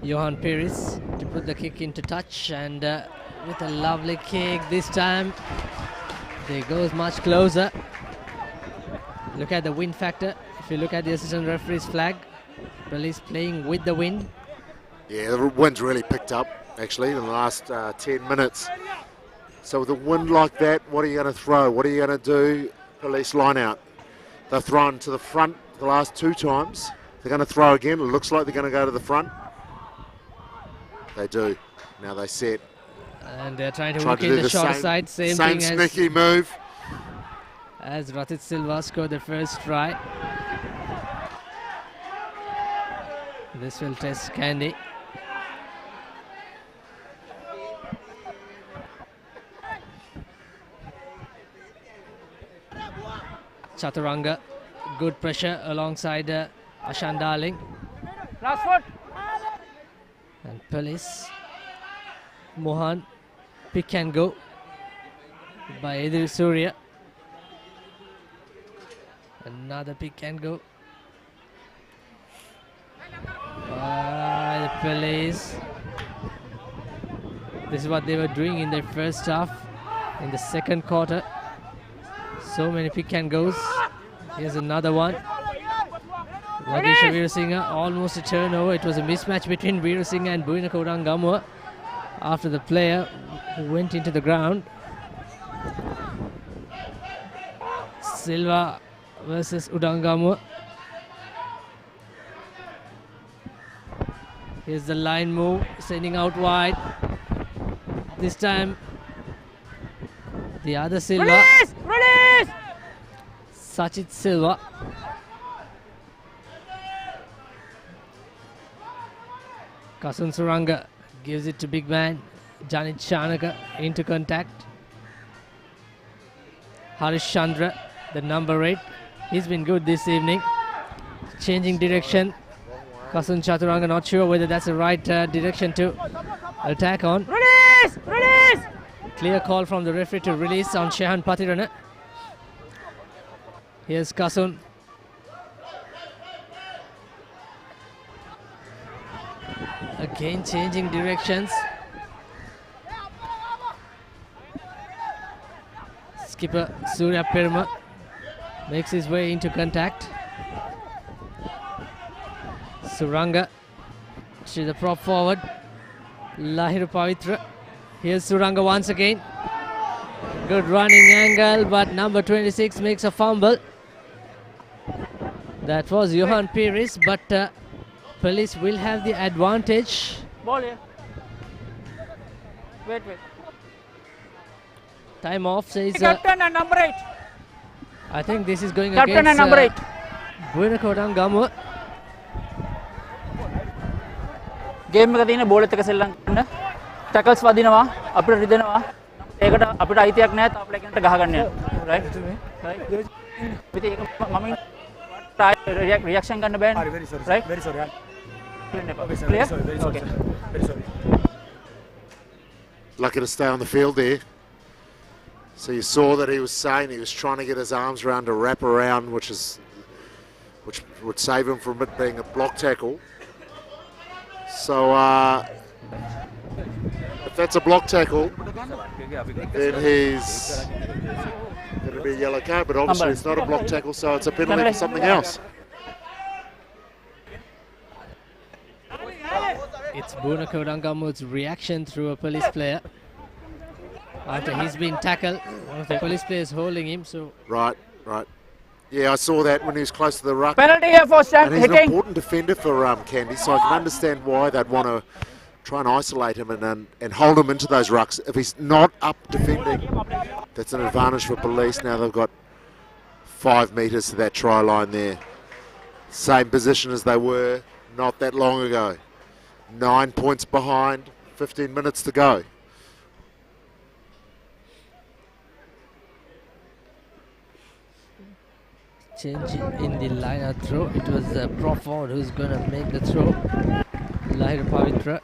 Johan Pires to put the kick into touch, and with a lovely kick this time. They goes much closer. Look at the wind factor. If you look at the assistant referee's flag, police playing with the wind. Yeah, the wind's really picked up actually in the last 10 minutes. So with a wind like that, what are you going to throw? What are you going to do? Police line out. They've thrown to the front the last 2 times. They're going to throw again. It looks like they're going to go to the front. They do. Now they set. And they're trying to work in the short side. Same thing sneaky move. As Rathit Silva scored the first try. This will test Kandy. Chaturanga, good pressure alongside Ashan Darling. Last foot. And Police. Mohan, pick and go by Edil Surya. Another pick and go by the Police. This is what they were doing in their first half. In the second quarter, so many pick and goes. Here's another one. Lagisha Veerasinghe, almost a turnover. It was a mismatch between Veerasinghe and Buinaka Udangamua after the player who went into the ground. Silva versus Udangamua. Here's the line move, sending out wide. This time, the other Silva. Release! Sachit Silva. Kasun Suranga gives it to big man Janit Shanaka into contact. Harish Chandra, the number 8, he's been good this evening. Changing direction. Kasun Chaturanga not sure whether that's the right direction to attack on. Release! Clear call from the referee to release on Shehan Patirana. Here's Kasun. Again changing directions. Skipper Surya Perma makes his way into contact. Suranga to the prop forward. Lahiru Pavitra. Here's Suranga once again. Good running angle, but number 26 makes a fumble. That was Johan Pires, but Police will have the advantage. Ball here. Wait. Time off says. Captain and number 8. I think this is going Captain against and number 8. Buinaka Udangamua. Game එක තියෙන ball එක සෙල්ලම් කරන්න ටැකල්ස් වදිනවා අපිට රිදෙනවා ඒකට අපිට අයිතියක් නැහැ තාප්ලේ කෙනට ගහ ගන්න යනවා රයිට් ඉතින් ඒක මම රියැක්ෂන් ගන්න බෑනේ right very sorry clear okay Lucky to stay on the field there. So you saw that he was saying he was trying to get his arms around to wrap around, which would save him from it being a block tackle. So if that's a block tackle, then he's going to be a yellow card, but obviously it's not a block tackle, so it's a penalty for something else. It's Buinaka Udangamua's reaction through a Police player. After he's been tackled, one of the Police players holding him. So Right. Yeah, I saw that when he was close to the ruck. Penalty here for Stan. And he's an important defender for Kandy, so I can understand why they'd want to try and isolate him and hold him into those rucks. If he's not up defending, that's an advantage for Police. Now they've got 5 metres to that try line there. Same position as they were not that long ago. 9 points behind, 15 minutes to go. change in the line throw. It was prop forward who's going to make the throw. Lahir Pavitra.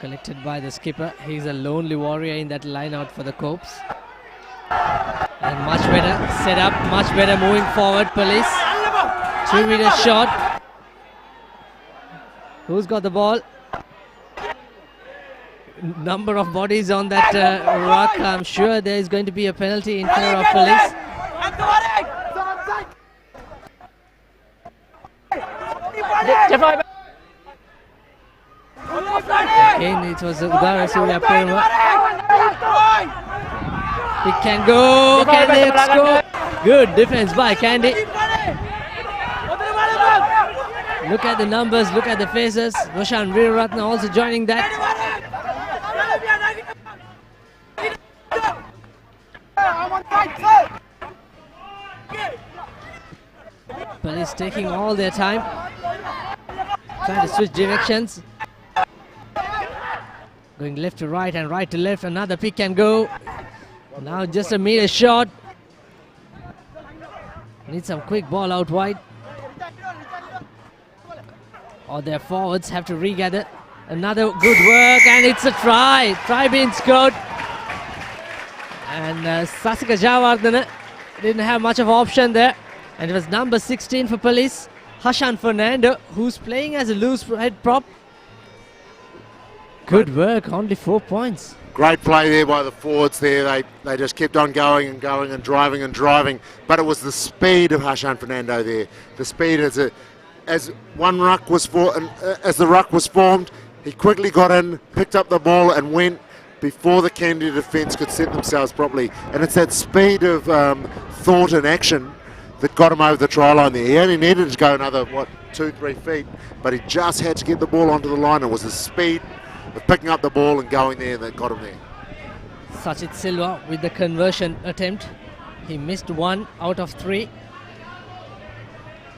Collected by the skipper. He's a lonely warrior in that line out for the Copes. And much better set up, much better moving forward, Police. 2-meter shot. Who's got the ball? Number of bodies on that rock. I'm sure there is going to be a penalty in favor of Police. Again, it was Udara Surya Perma. It can go. Can they score? Good defense by Kandy. Look at the numbers, look at the faces. Roshan Veeraratne also joining that. Police taking all their time, trying to switch directions. Going left to right and right to left. Another pick and go. Now just a meter short. Need some quick ball out wide. Or their forwards have to regather. Another good work, and it's a try. Try being scored. And Sasika Javardhana didn't have much of option there. And it was number 16 for Police, Hashan Fernando, who's playing as a loose head prop. Good work, only 4 points. Great play there by the forwards there. They just kept on going and going and driving. But it was the speed of Hashan Fernando there. The speed as the ruck was formed, he quickly got in, picked up the ball and went before the Kandy defence could set themselves properly. And it's that speed of thought and action that got him over the try line there. He only needed to go another, 2-3 feet, but he just had to get the ball onto the line. It was the speed of picking up the ball and going there that got him there. Sachit Silva with the conversion attempt. He missed 1 out of 3.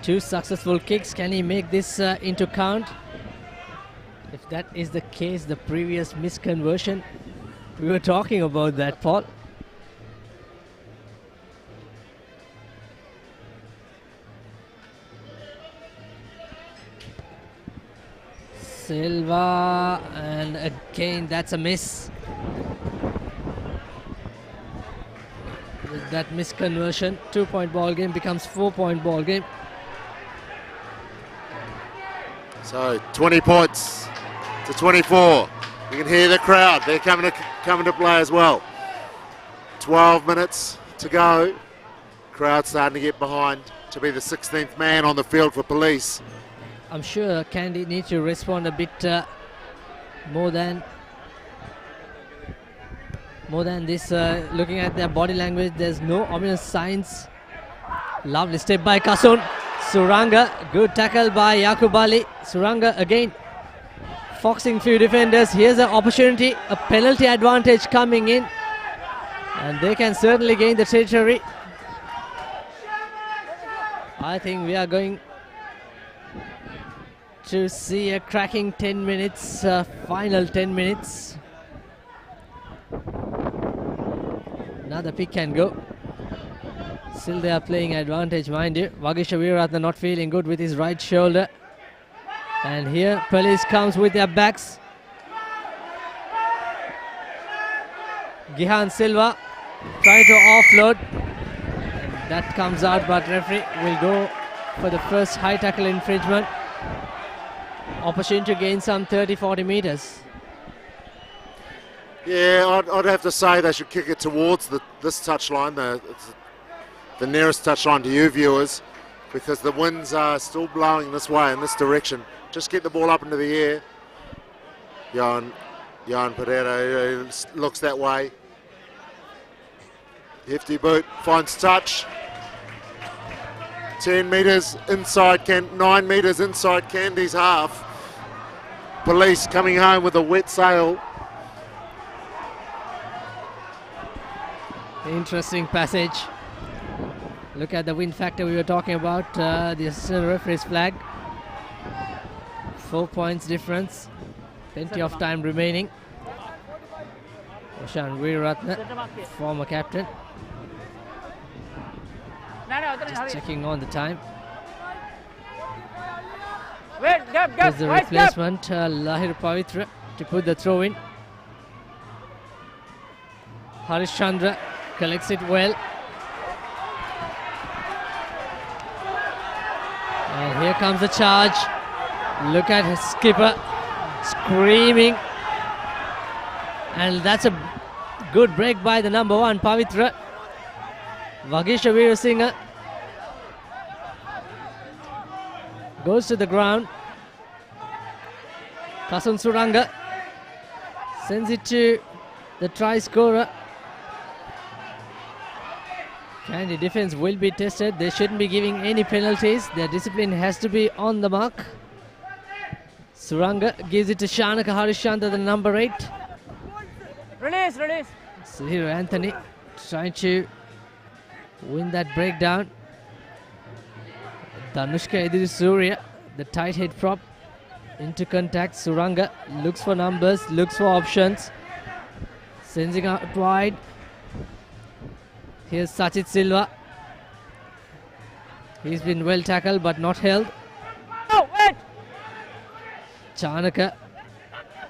2 successful kicks. Can he make this into count? If that is the case, the previous misconversion, we were talking about that, Paul. Silva, and again that's a miss. With that misconversion, 2-point ball game becomes 4-point ball game. So 20 points to 24. You can hear the crowd. They're coming to play as well. 12 minutes to go. Crowd starting to get behind to be the 16th man on the field for Police. I'm sure Kandy needs to respond a bit more than this. Looking at their body language, there's no ominous signs. Lovely step by Kasun. Suranga, good tackle by Yakub Ali. Suranga again foxing few defenders. Here's an opportunity, a penalty advantage coming in, and they can certainly gain the territory. I think we are going to see a cracking 10 minutes, final 10 minutes. Another pick and go. Still they are playing advantage, mind you. Vagisha Veeraratne not feeling good with his right shoulder. And here Police comes with their backs. Gihan Silva trying to offload. And that comes out, but referee will go for the first high tackle infringement. Opportunity to gain some 30-40 meters. Yeah, I'd have to say they should kick it towards this touchline, the nearest touchline to you viewers, because the winds are still blowing this way, in this direction. Just get the ball up into the air. Jan Pereira looks that way. Hefty boot, finds touch. 10 metres inside, 9 metres inside Kandy's half. Police coming home with a wet sail. Interesting passage. Look at the wind factor we were talking about. The assistant referee's flag. 4 points difference. Plenty of time remaining. Roshan Veeraratne, former captain. Just checking on the time. There's the replacement, Lahir Pavitra, to put the throw in. Harish Chandra collects it well. And here comes the charge. Look at his skipper screaming. And that's a good break by the number 1, Pavitra. Vagisha Veerasinghe goes to the ground. Kasun Suranga sends it to the try scorer. Kandy defense will be tested. They shouldn't be giving any penalties. Their discipline has to be on the mark. Suranga gives it to Shanaka Harishanta, the number 8. Release, release. So here Anthony trying to win that breakdown. Danushka Ediri Surya, the tight head prop, into contact. Suranga looks for numbers, looks for options. Sending out wide. Here's Sachit Silva. He's been well tackled but not held. Oh, wait! Chanaka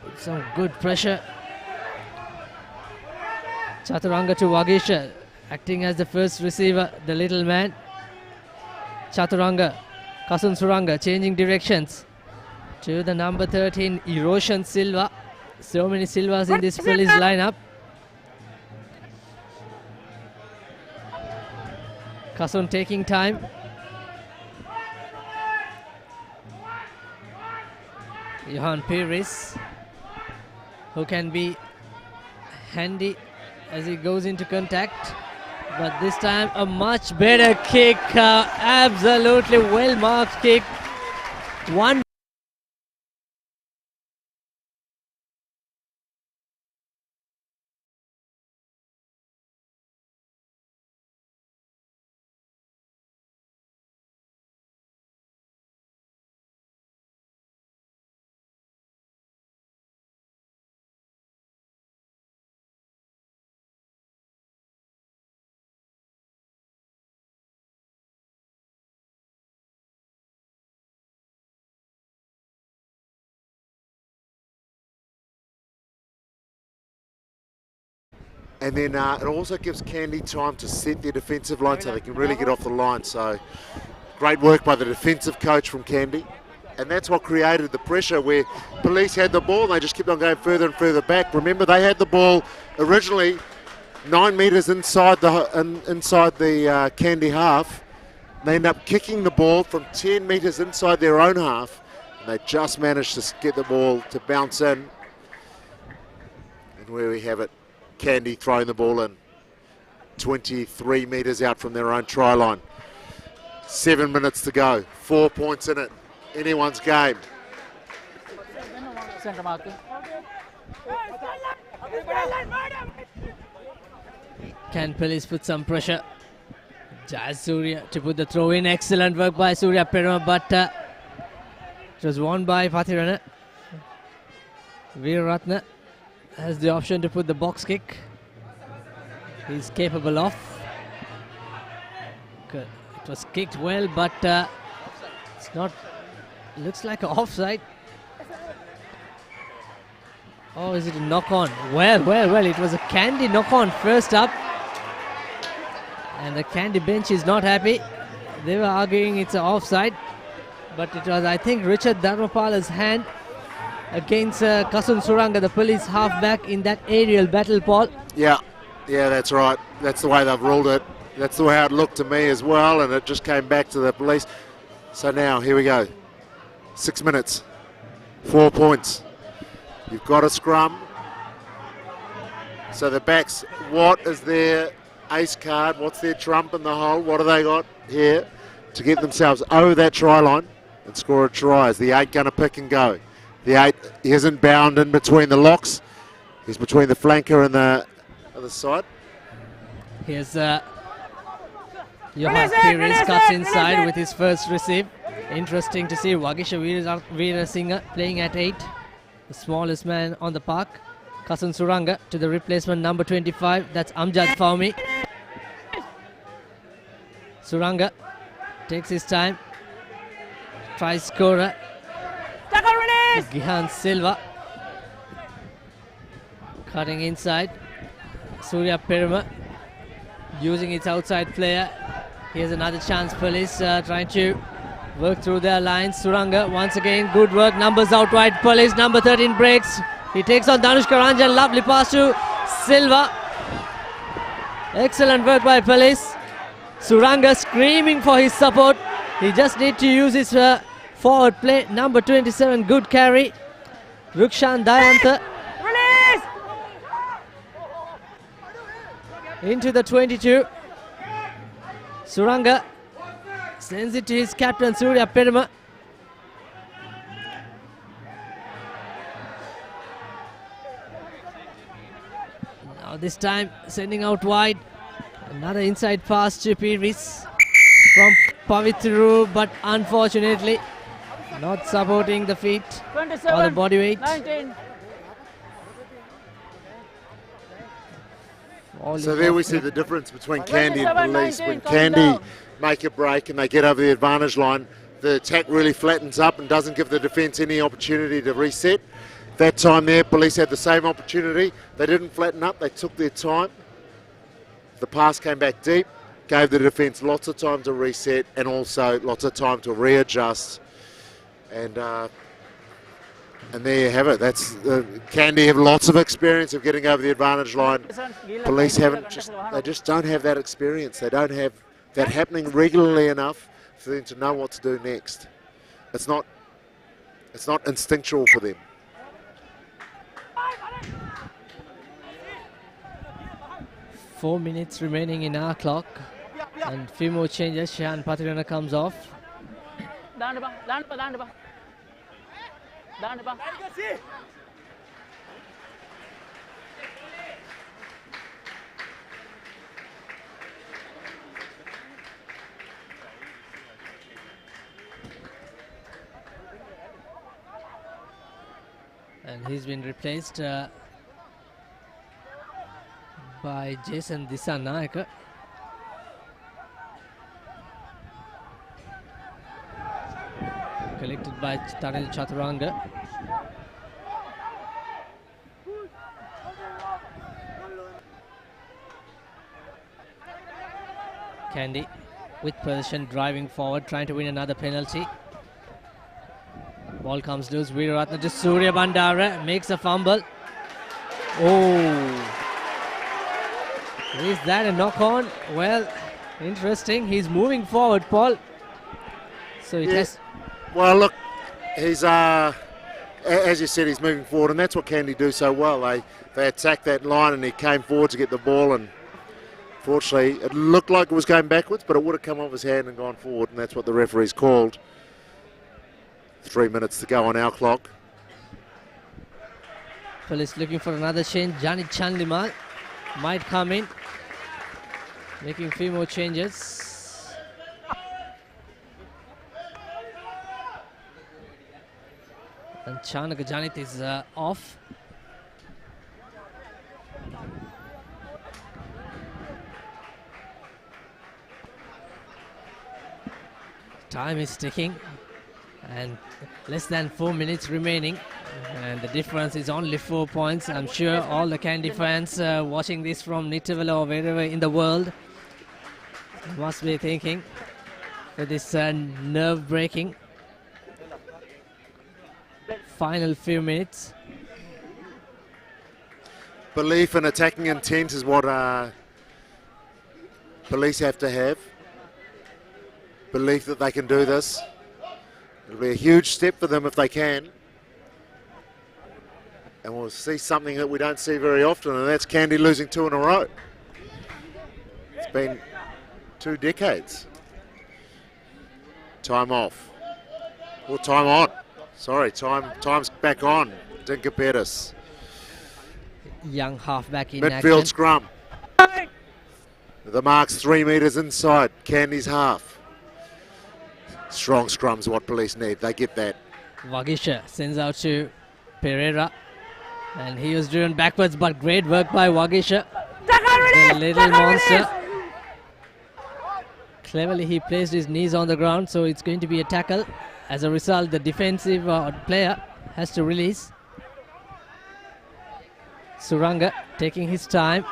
with some good pressure. Chaturanga to Wagisha, acting as the first receiver, the little man. Chaturanga, Kasun Suranga changing directions to the number 13, Eroshan Silva. So many Silvas in this police lineup. Kasun taking time. Johan Pires, who can be handy as he goes into contact. But this time a much better kick. Absolutely well marked kick. One. And then it also gives Kandy time to set their defensive line so they can really get off the line. So great work by the defensive coach from Kandy. And that's what created the pressure where Police had the ball and they just kept on going further and further back. Remember, they had the ball originally 9 metres inside the Kandy half. They end up kicking the ball from 10 metres inside their own half. And they just managed to get the ball to bounce in. And where we have it, Kandy throwing the ball in 23 metres out from their own try line. 7 minutes to go, 4 points in it, anyone's game. Center marking. Can Police put some pressure? Jazz Surya to put the throw in. Excellent work by Surya Perma, but it was won by Pathirana. Veeratna has the option to put the box kick. He's capable of. Good. It was kicked well, but it's not. Looks like an offside. Oh, is it a knock-on? Well. It was a Kandy knock-on first up. And the Kandy bench is not happy. They were arguing it's an offside. But it was, I think, Richard Dharmapala's hand against Kasun Suranga, the Police halfback, in that aerial battle, Paul. Yeah, that's right. That's the way they've ruled it. That's the way it looked to me as well, and it just came back to the Police. So now, here we go. 6 minutes, 4 points. You've got a scrum. So the backs, what is their ace card? What's their trump in the hole? What have they got here to get themselves over that try line and score a try? Is the 8 going to pick and go? The 8 isn't bound in between the locks. He's between the flanker and the other side. Here's Johan Pires cuts inside with his first receive. Interesting to see Wagisha Veerasinghe playing at 8. The smallest man on the park. Kasun Suranga to the replacement number 25. That's Amjad Faumi. Suranga takes his time. Tries scorer. Gihan Silva. Cutting inside. Surya Perma using its outside player. Here's another chance. Police trying to work through their lines. Suranga once again. Good work. Numbers out wide. Police number 13 breaks. He takes on Danushka Ranjan. Lovely pass to Silva. Excellent work by Police. Suranga screaming for his support. He just needs to use his forward play. Number 27. Good carry. Rukshan Dayantha. Into the 22. Suranga sends it to his captain Surya Peruma. Now this time sending out wide. Another inside pass to Piris from Pavitru, but unfortunately not supporting the feet or the body weight. 19. So there we see the difference between Kandy and Police. When Kandy make a break and they get over the advantage line, the attack really flattens up and doesn't give the defence any opportunity to reset. That time there, Police had the same opportunity. They didn't flatten up, they took their time. The pass came back deep, gave the defence lots of time to reset and also lots of time to readjust. And there you have it. That's Kandy have lots of experience of getting over the advantage line. Police they just don't have that experience. They don't have that happening regularly enough for them to know what to do next. It's not instinctual for them. Four minutes remaining in our clock, and few more changes. Shahan Patirana comes off. And he's been replaced by Jason Dissanayaka. Collected by Tanil Chaturanga. Kandy with possession, driving forward, trying to win another penalty. Ball comes loose. Veeraratne to Surya Bandara, makes a fumble. Oh, is that a knock on? Well, interesting. He's moving forward, Paul. So it has. Well, look, he's as you said, he's moving forward, and that's what Kandy do so well. They attacked that line, and he came forward to get the ball, and fortunately, it looked like it was going backwards, but it would have come off his hand and gone forward, and that's what the referee's called. 3 minutes to go on our clock. Police looking for another change. Jani Chandimal might come in, making a few more changes. And Chanaka Janit is off. Time is ticking, and less than 4 minutes remaining, and the difference is only 4 points. I'm sure all the Kandy fans watching this from Nittivala or wherever in the world must be thinking that this nerve-breaking final few minutes. Belief and attacking intent is what Police have to have. Belief that they can do this. It'll be a huge step for them if they can. And we'll see something that we don't see very often, and that's Kandy losing 2 in a row. It's been 2 decades. Time off. Or time on. Sorry, time's back on. Dinka Pettis. Young halfback in midfield action. Scrum. The mark's 3 metres inside. Kandy's half. Strong scrums what Police need. They get that. Wagisha sends out to Pereira, and he was driven backwards, but great work by Wagisha. The little monster. Cleverly he placed his knees on the ground, so it's going to be a tackle. As a result, the defensive player has to release. Suranga taking his time.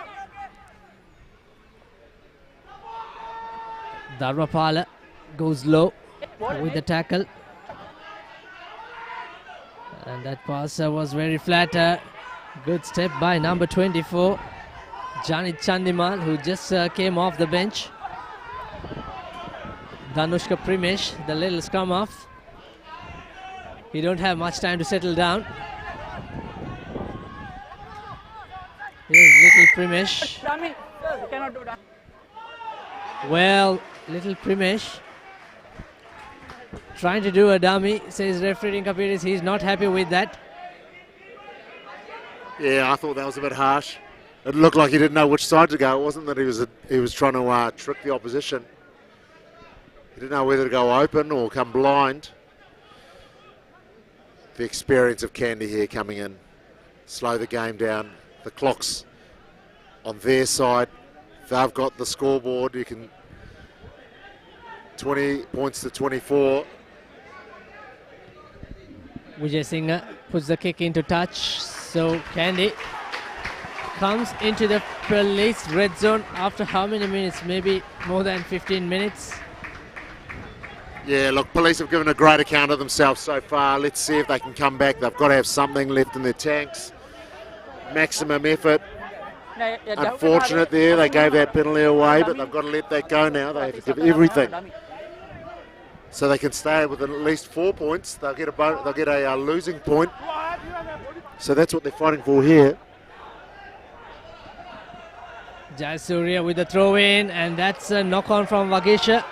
Dharmapala goes low with the tackle. And that pass was very flat. Good step by number 24, Janit Chandimal, who just came off the bench. Danushka Primesh, the little scrum off. He don't have much time to settle down. Here's little Primesh. Well, little Primesh. Trying to do a dummy, says referee Kapiris. He's not happy with that. Yeah, I thought that was a bit harsh. It looked like he didn't know which side to go. It wasn't that he was trying to trick the opposition. He didn't know whether to go open or come blind. The experience of Kandy here coming in. Slow the game down. The clock's on their side. They've got the scoreboard. You can 20 points to 24. Vijay Singh puts the kick into touch. So Kandy comes into the police red zone after how many minutes? Maybe more than 15 minutes. Yeah, look, police have given a great account of themselves so far. Let's see if they can come back. They've got to have something left in their tanks. Maximum effort. Unfortunate there, they gave that penalty away, but they've got to let that go now. They have to give everything. So they can stay with at least 4 points. They'll get a losing point. So that's what they're fighting for here. Jai Surya with the throw in, and that's a knock on from Vagisha,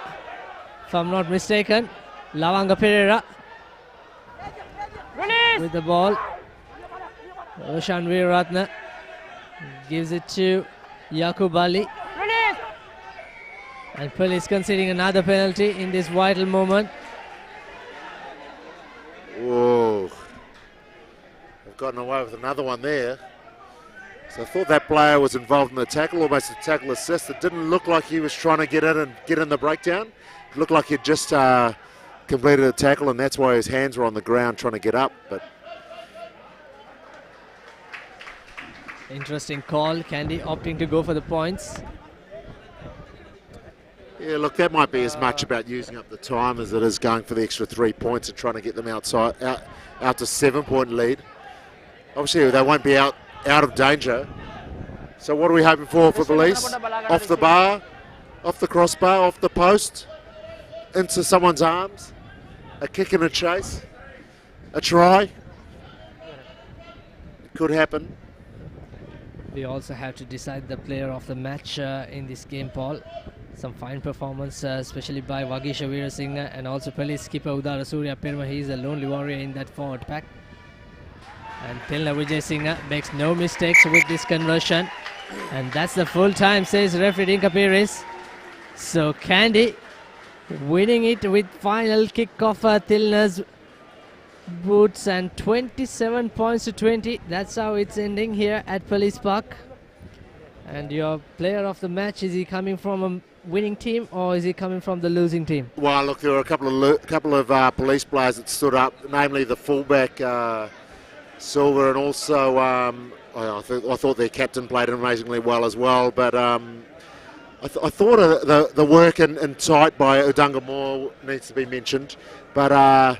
if I'm not mistaken. Lavanga Pereira with the ball. Roshan Veeratna gives it to Yakub Ali. And police conceding another penalty in this vital moment. Whoa. They've gotten away with another one there. So I thought that player was involved in the tackle, almost a tackle assist. It didn't look like he was trying to get in and get in the breakdown. It looked like he'd just completed a tackle, and that's why his hands were on the ground trying to get up. But interesting call. Kandy opting to go for the points. yeah, look, that might be as much about using up the time as it is going for the extra 3 points and trying to get them out to 7-point lead. Obviously, they won't be out of danger. So what are we hoping for police? Off the bar, off the crossbar, off the post, into someone's arms, a kick and a chase, a try. It could happen. We also have to decide the player of the match in this game, Paul. Some fine performance, especially by Vagisha Veerasinghe and also police skipper Udara Surya Perma. He is a lonely warrior in that forward pack. And Tilna Vijay Singh makes no mistakes with this conversion. And that's the full time, says referee Dinka Pires. So Kandy winning it with final kick of Tilna's boots, and 27 points to 20. That's how it's ending here at Police Park. And your player of the match, is he coming from a winning team or is he coming from the losing team? Well, look, there were a couple of police players that stood up, namely the fullback Silver, and also I thought their captain played amazingly well as well. But I thought the work in tight by Udanga Moore needs to be mentioned. But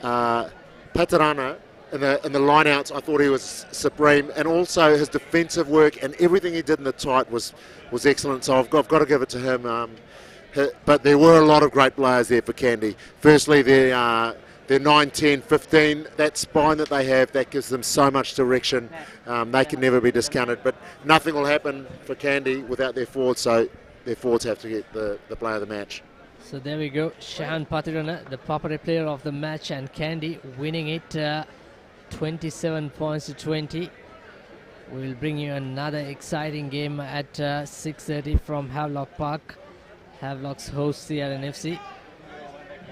Patarana in the line-outs, I thought he was supreme, and also his defensive work and everything he did in the tight was excellent. So I've got to give it to him. But there were a lot of great players there for Kandy. Firstly, their 9, 10, 15, that spine that they have, that gives them so much direction. They can never be discounted. But nothing will happen for Kandy without their forwards, so their forwards have to get the player of the match. So there we go. Shahan Patirana, the ThePapare player of the match, and Kandy winning it 27 points to 20. We will bring you another exciting game at 6:30 from Havelock Park. Havelock's hosts the RNFC.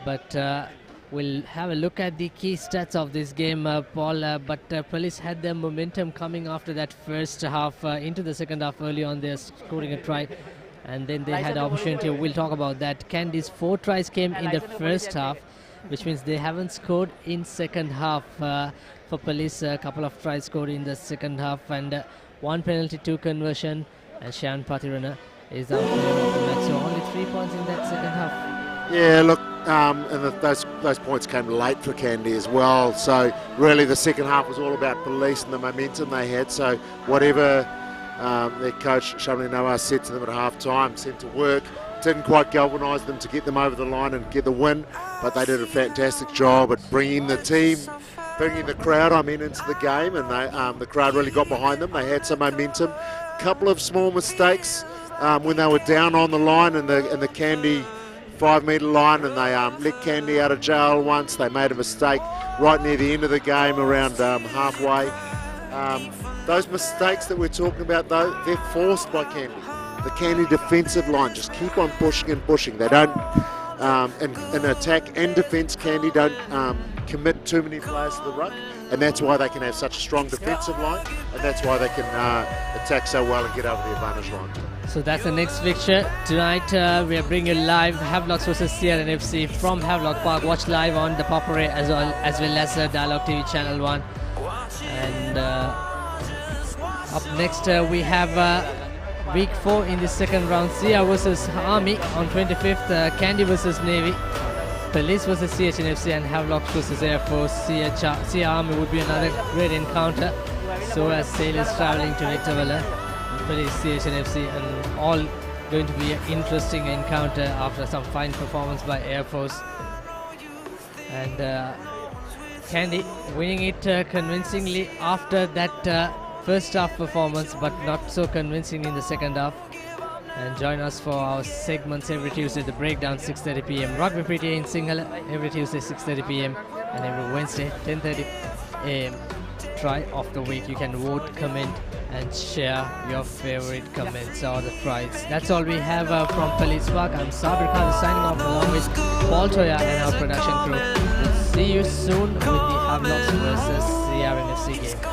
But we'll have a look at the key stats of this game, Paul. But Police had their momentum coming after that first half into the second half. Early on, they're scoring a try, and then they had the opportunity. We'll talk about that. Kandy's 4 tries came in the first half, which means they haven't scored in second half. For Police, a couple of tries scored in the second half, and 1 penalty, 2 conversion, and Shahan Patirana is our player of the match. So only 3 points in that second half. Yeah, look, and those points came late for Kandy as well. So really the second half was all about Police and the momentum they had. So whatever their coach, Shamli Noah, said to them at half-time seemed to work. Didn't quite galvanise them to get them over the line and get the win, but they did a fantastic job at bringing the team, bringing the crowd, into the game, and the crowd really got behind them. They had some momentum. Couple of small mistakes when they were down on the line in the Kandy 5 metre line, and they let Kandy out of jail once. They made a mistake right near the end of the game, around halfway. Those mistakes that we're talking about, though, they're forced by Kandy. The Kandy defensive line just keep on pushing and pushing. They don't, in attack and defence, Kandy don't commit too many players to the ruck, and that's why they can have such a strong defensive line, and that's why they can attack so well and get over the advantage line. So that's the next fixture. Tonight we are bringing you live Havelocks versus CRNFC from Havelock Park. Watch live on ThePapare as well as Dialogue TV Channel 1. And up next we have week 4 in the second round. CR versus Army on 25th. Kandy versus Navy. Police versus CHNFC, and Havelocks versus Air Force. CR Army would be another great encounter. So as sailors travelling to Victorville. Police, CHNFC, and all going to be an interesting encounter after some fine performance by Air Force. And Kandy winning it convincingly after that first half performance, but not so convincing in the second half. And join us for our segments every Tuesday, the breakdown 6:30 p.m. Rugby Pretty in Sinhala every Tuesday 6:30 p.m. and every Wednesday 10:30 a.m. Try of the week. You can vote, comment and share your favorite comments or the tries. That's all we have from Police Park. I'm Sabir Khan signing off along with Paul Toya and our production crew. We'll see you soon with the Havelocks versus CRNFC game.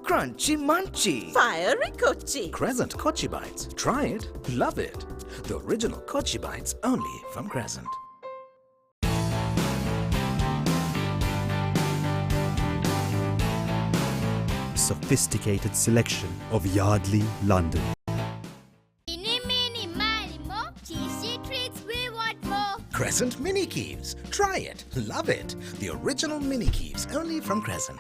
Crunchy munchy. Fiery Kochi. Crescent Kochi Bites. Try it. Love it. The original Kochi Bites only from Crescent. Sophisticated selection of Yardley, London. Mini, mini, miny, mo. Cheesy treats, we want more. Crescent Mini Keeves. Try it. Love it. The original Mini Keeves only from Crescent.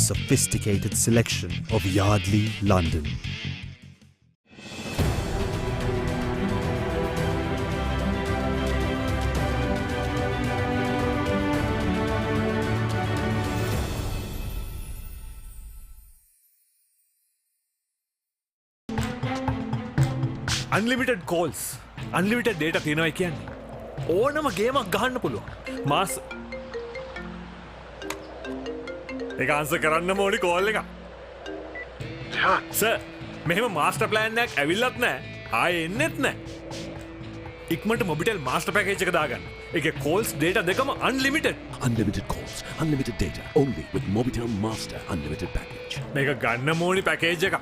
Sophisticated selection of Yardley, London. Unlimited calls, unlimited data තියෙනවා කියන්නේ. ඕනම ගේමක් ගහන්න පුළුවන්. මාස් ඒක answer කරන්නම ඕනි call එක. Sir, මෙහෙම master plan එකක් ඇවිල්ලත් නැහැ. ආයේ එන්නෙත් නැහැ. ඉක්මනට මොබිටෙල් මාස්ටර් පැකේජ් එක දාගන්න. ඒකේ calls data දෙකම unlimited. Unlimited calls, unlimited data, only with Mobitel Master Unlimited Package. මේක ගන්න ඕනි පැකේජ් එකක්.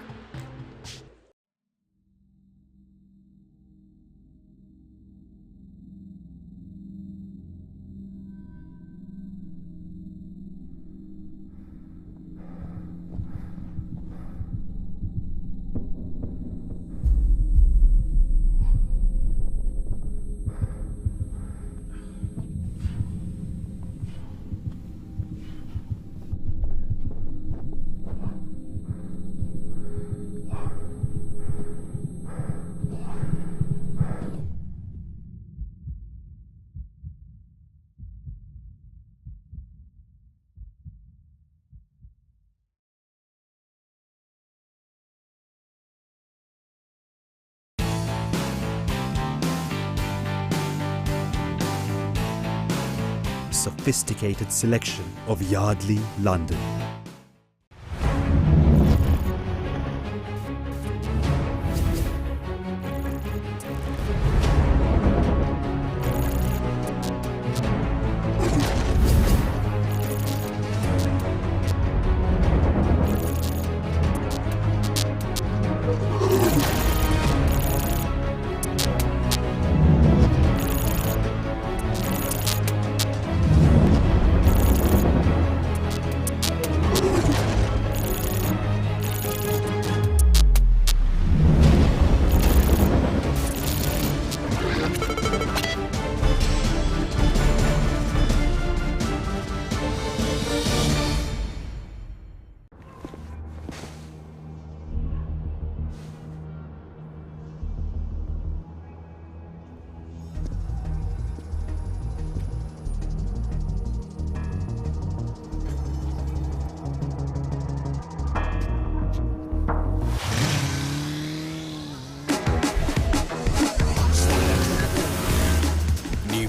sophisticated selection of Yardley London.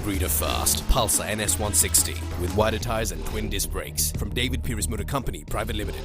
Breeder fast Pulsar NS 160 with wider tyres and twin disc brakes from David Pierce Motor Company Private Limited.